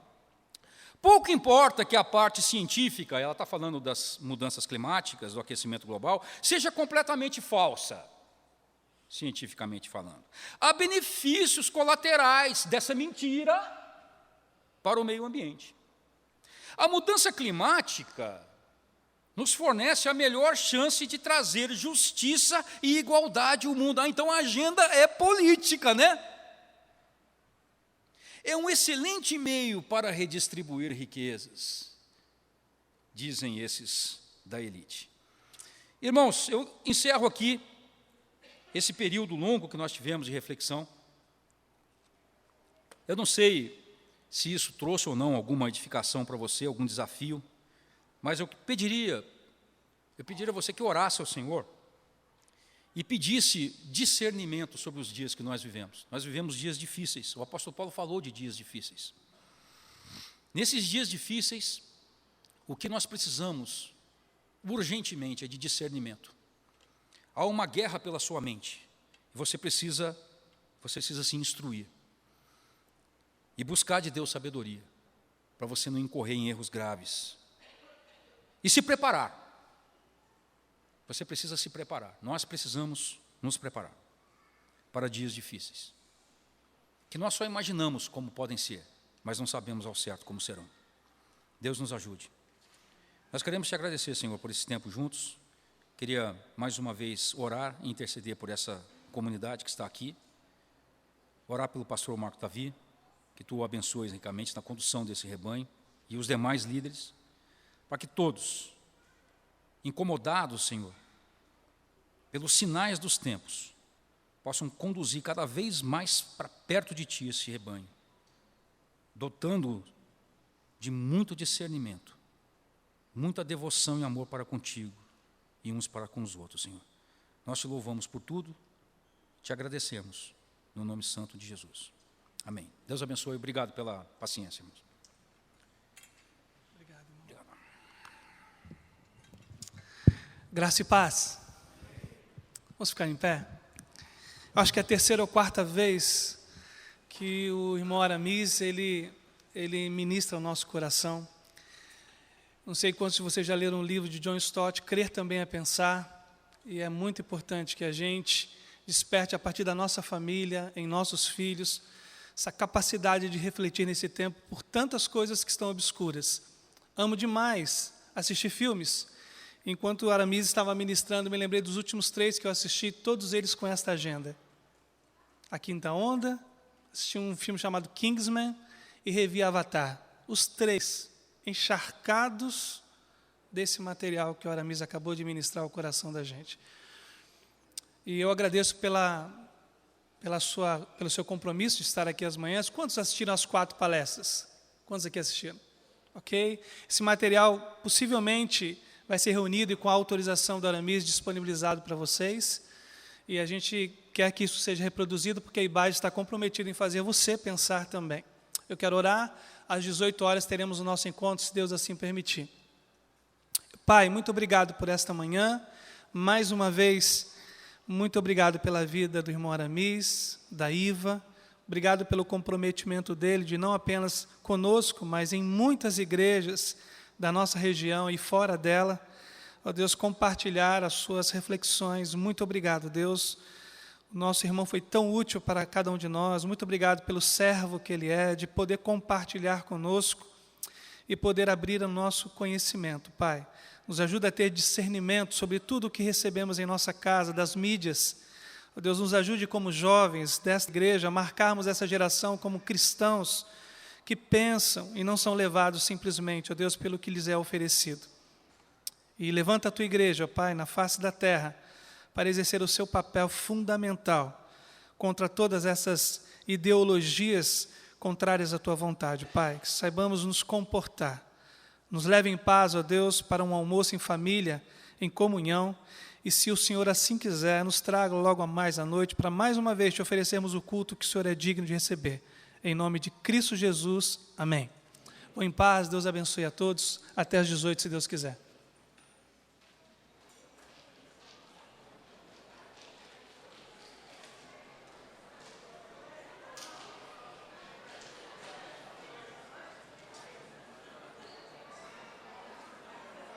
Pouco importa que a parte científica, ela está falando das mudanças climáticas, do aquecimento global, seja completamente falsa, cientificamente falando. Há benefícios colaterais dessa mentira para o meio ambiente. A mudança climática nos fornece a melhor chance de trazer justiça e igualdade ao mundo. Então a agenda é política, né? É um excelente meio para redistribuir riquezas, dizem esses da elite. Irmãos, eu encerro aqui esse período longo que nós tivemos de reflexão. Eu não sei se isso trouxe ou não alguma edificação para você, algum desafio, mas eu pediria a você que orasse ao Senhor e pedisse discernimento sobre os dias que nós vivemos. Nós vivemos dias difíceis, o apóstolo Paulo falou de dias difíceis. Nesses dias difíceis, o que nós precisamos, urgentemente, é de discernimento. Há uma guerra pela sua mente, você precisa se instruir e buscar de Deus sabedoria, para você não incorrer em erros graves. E se preparar. Você precisa se preparar. Nós precisamos nos preparar para dias difíceis, que nós só imaginamos como podem ser, mas não sabemos ao certo como serão. Deus nos ajude. Nós queremos te agradecer, Senhor, por esse tempo juntos. Queria mais uma vez orar e interceder por essa comunidade que está aqui. Orar pelo pastor Marco Davi, que tu o abençoes ricamente na condução desse rebanho e os demais líderes, para que todos, incomodados, Senhor, pelos sinais dos tempos, possam conduzir cada vez mais para perto de Ti esse rebanho, dotando-o de muito discernimento, muita devoção e amor para contigo e uns para com os outros, Senhor. Nós te louvamos por tudo, te agradecemos, no nome santo de Jesus. Amém. Deus abençoe, obrigado pela paciência, irmãos. Graça e paz. Vamos ficar em pé? Eu acho que é a terceira ou quarta vez que o irmão Aramis, ele ministra o nosso coração. Não sei quantos de vocês já leram um livro de John Stott, Crer Também é Pensar, e é muito importante que a gente desperte a partir da nossa família, em nossos filhos, essa capacidade de refletir nesse tempo por tantas coisas que estão obscuras. Amo demais assistir filmes. Enquanto o Aramis estava ministrando, me lembrei dos últimos 3 que eu assisti, todos eles com esta agenda. A Quinta Onda, assisti um filme chamado Kingsman e revi Avatar. Os 3 encharcados desse material que o Aramis acabou de ministrar ao coração da gente. E eu agradeço pelo seu compromisso de estar aqui às manhãs. Quantos assistiram às 4 palestras? Quantos aqui assistiram? Ok? Esse material possivelmente vai ser reunido e com a autorização do Aramis disponibilizado para vocês. E a gente quer que isso seja reproduzido, porque a IBAD está comprometida em fazer você pensar também. Eu quero orar, às 18 horas teremos o nosso encontro, se Deus assim permitir. Pai, muito obrigado por esta manhã, mais uma vez, muito obrigado pela vida do irmão Aramis, da Iva, obrigado pelo comprometimento dele, de não apenas conosco, mas em muitas igrejas da nossa região e fora dela, ó Deus, compartilhar as suas reflexões. Muito obrigado, Deus. O nosso irmão foi tão útil para cada um de nós. Muito obrigado pelo servo que ele é, de poder compartilhar conosco e poder abrir o nosso conhecimento. Pai, nos ajuda a ter discernimento sobre tudo o que recebemos em nossa casa, das mídias. Ó Deus, nos ajude como jovens desta igreja a marcarmos essa geração como cristãos que pensam e não são levados simplesmente, ó Deus, pelo que lhes é oferecido. E levanta a tua igreja, ó Pai, na face da terra, para exercer o seu papel fundamental contra todas essas ideologias contrárias à tua vontade, Pai. Que saibamos nos comportar. Nos leve em paz, ó Deus, para um almoço em família, em comunhão, e se o Senhor assim quiser, nos traga logo a mais à noite, para mais uma vez te oferecermos o culto que o Senhor é digno de receber. Em nome de Cristo Jesus, amém. Vou em paz, Deus abençoe a todos, até às 18, se Deus quiser.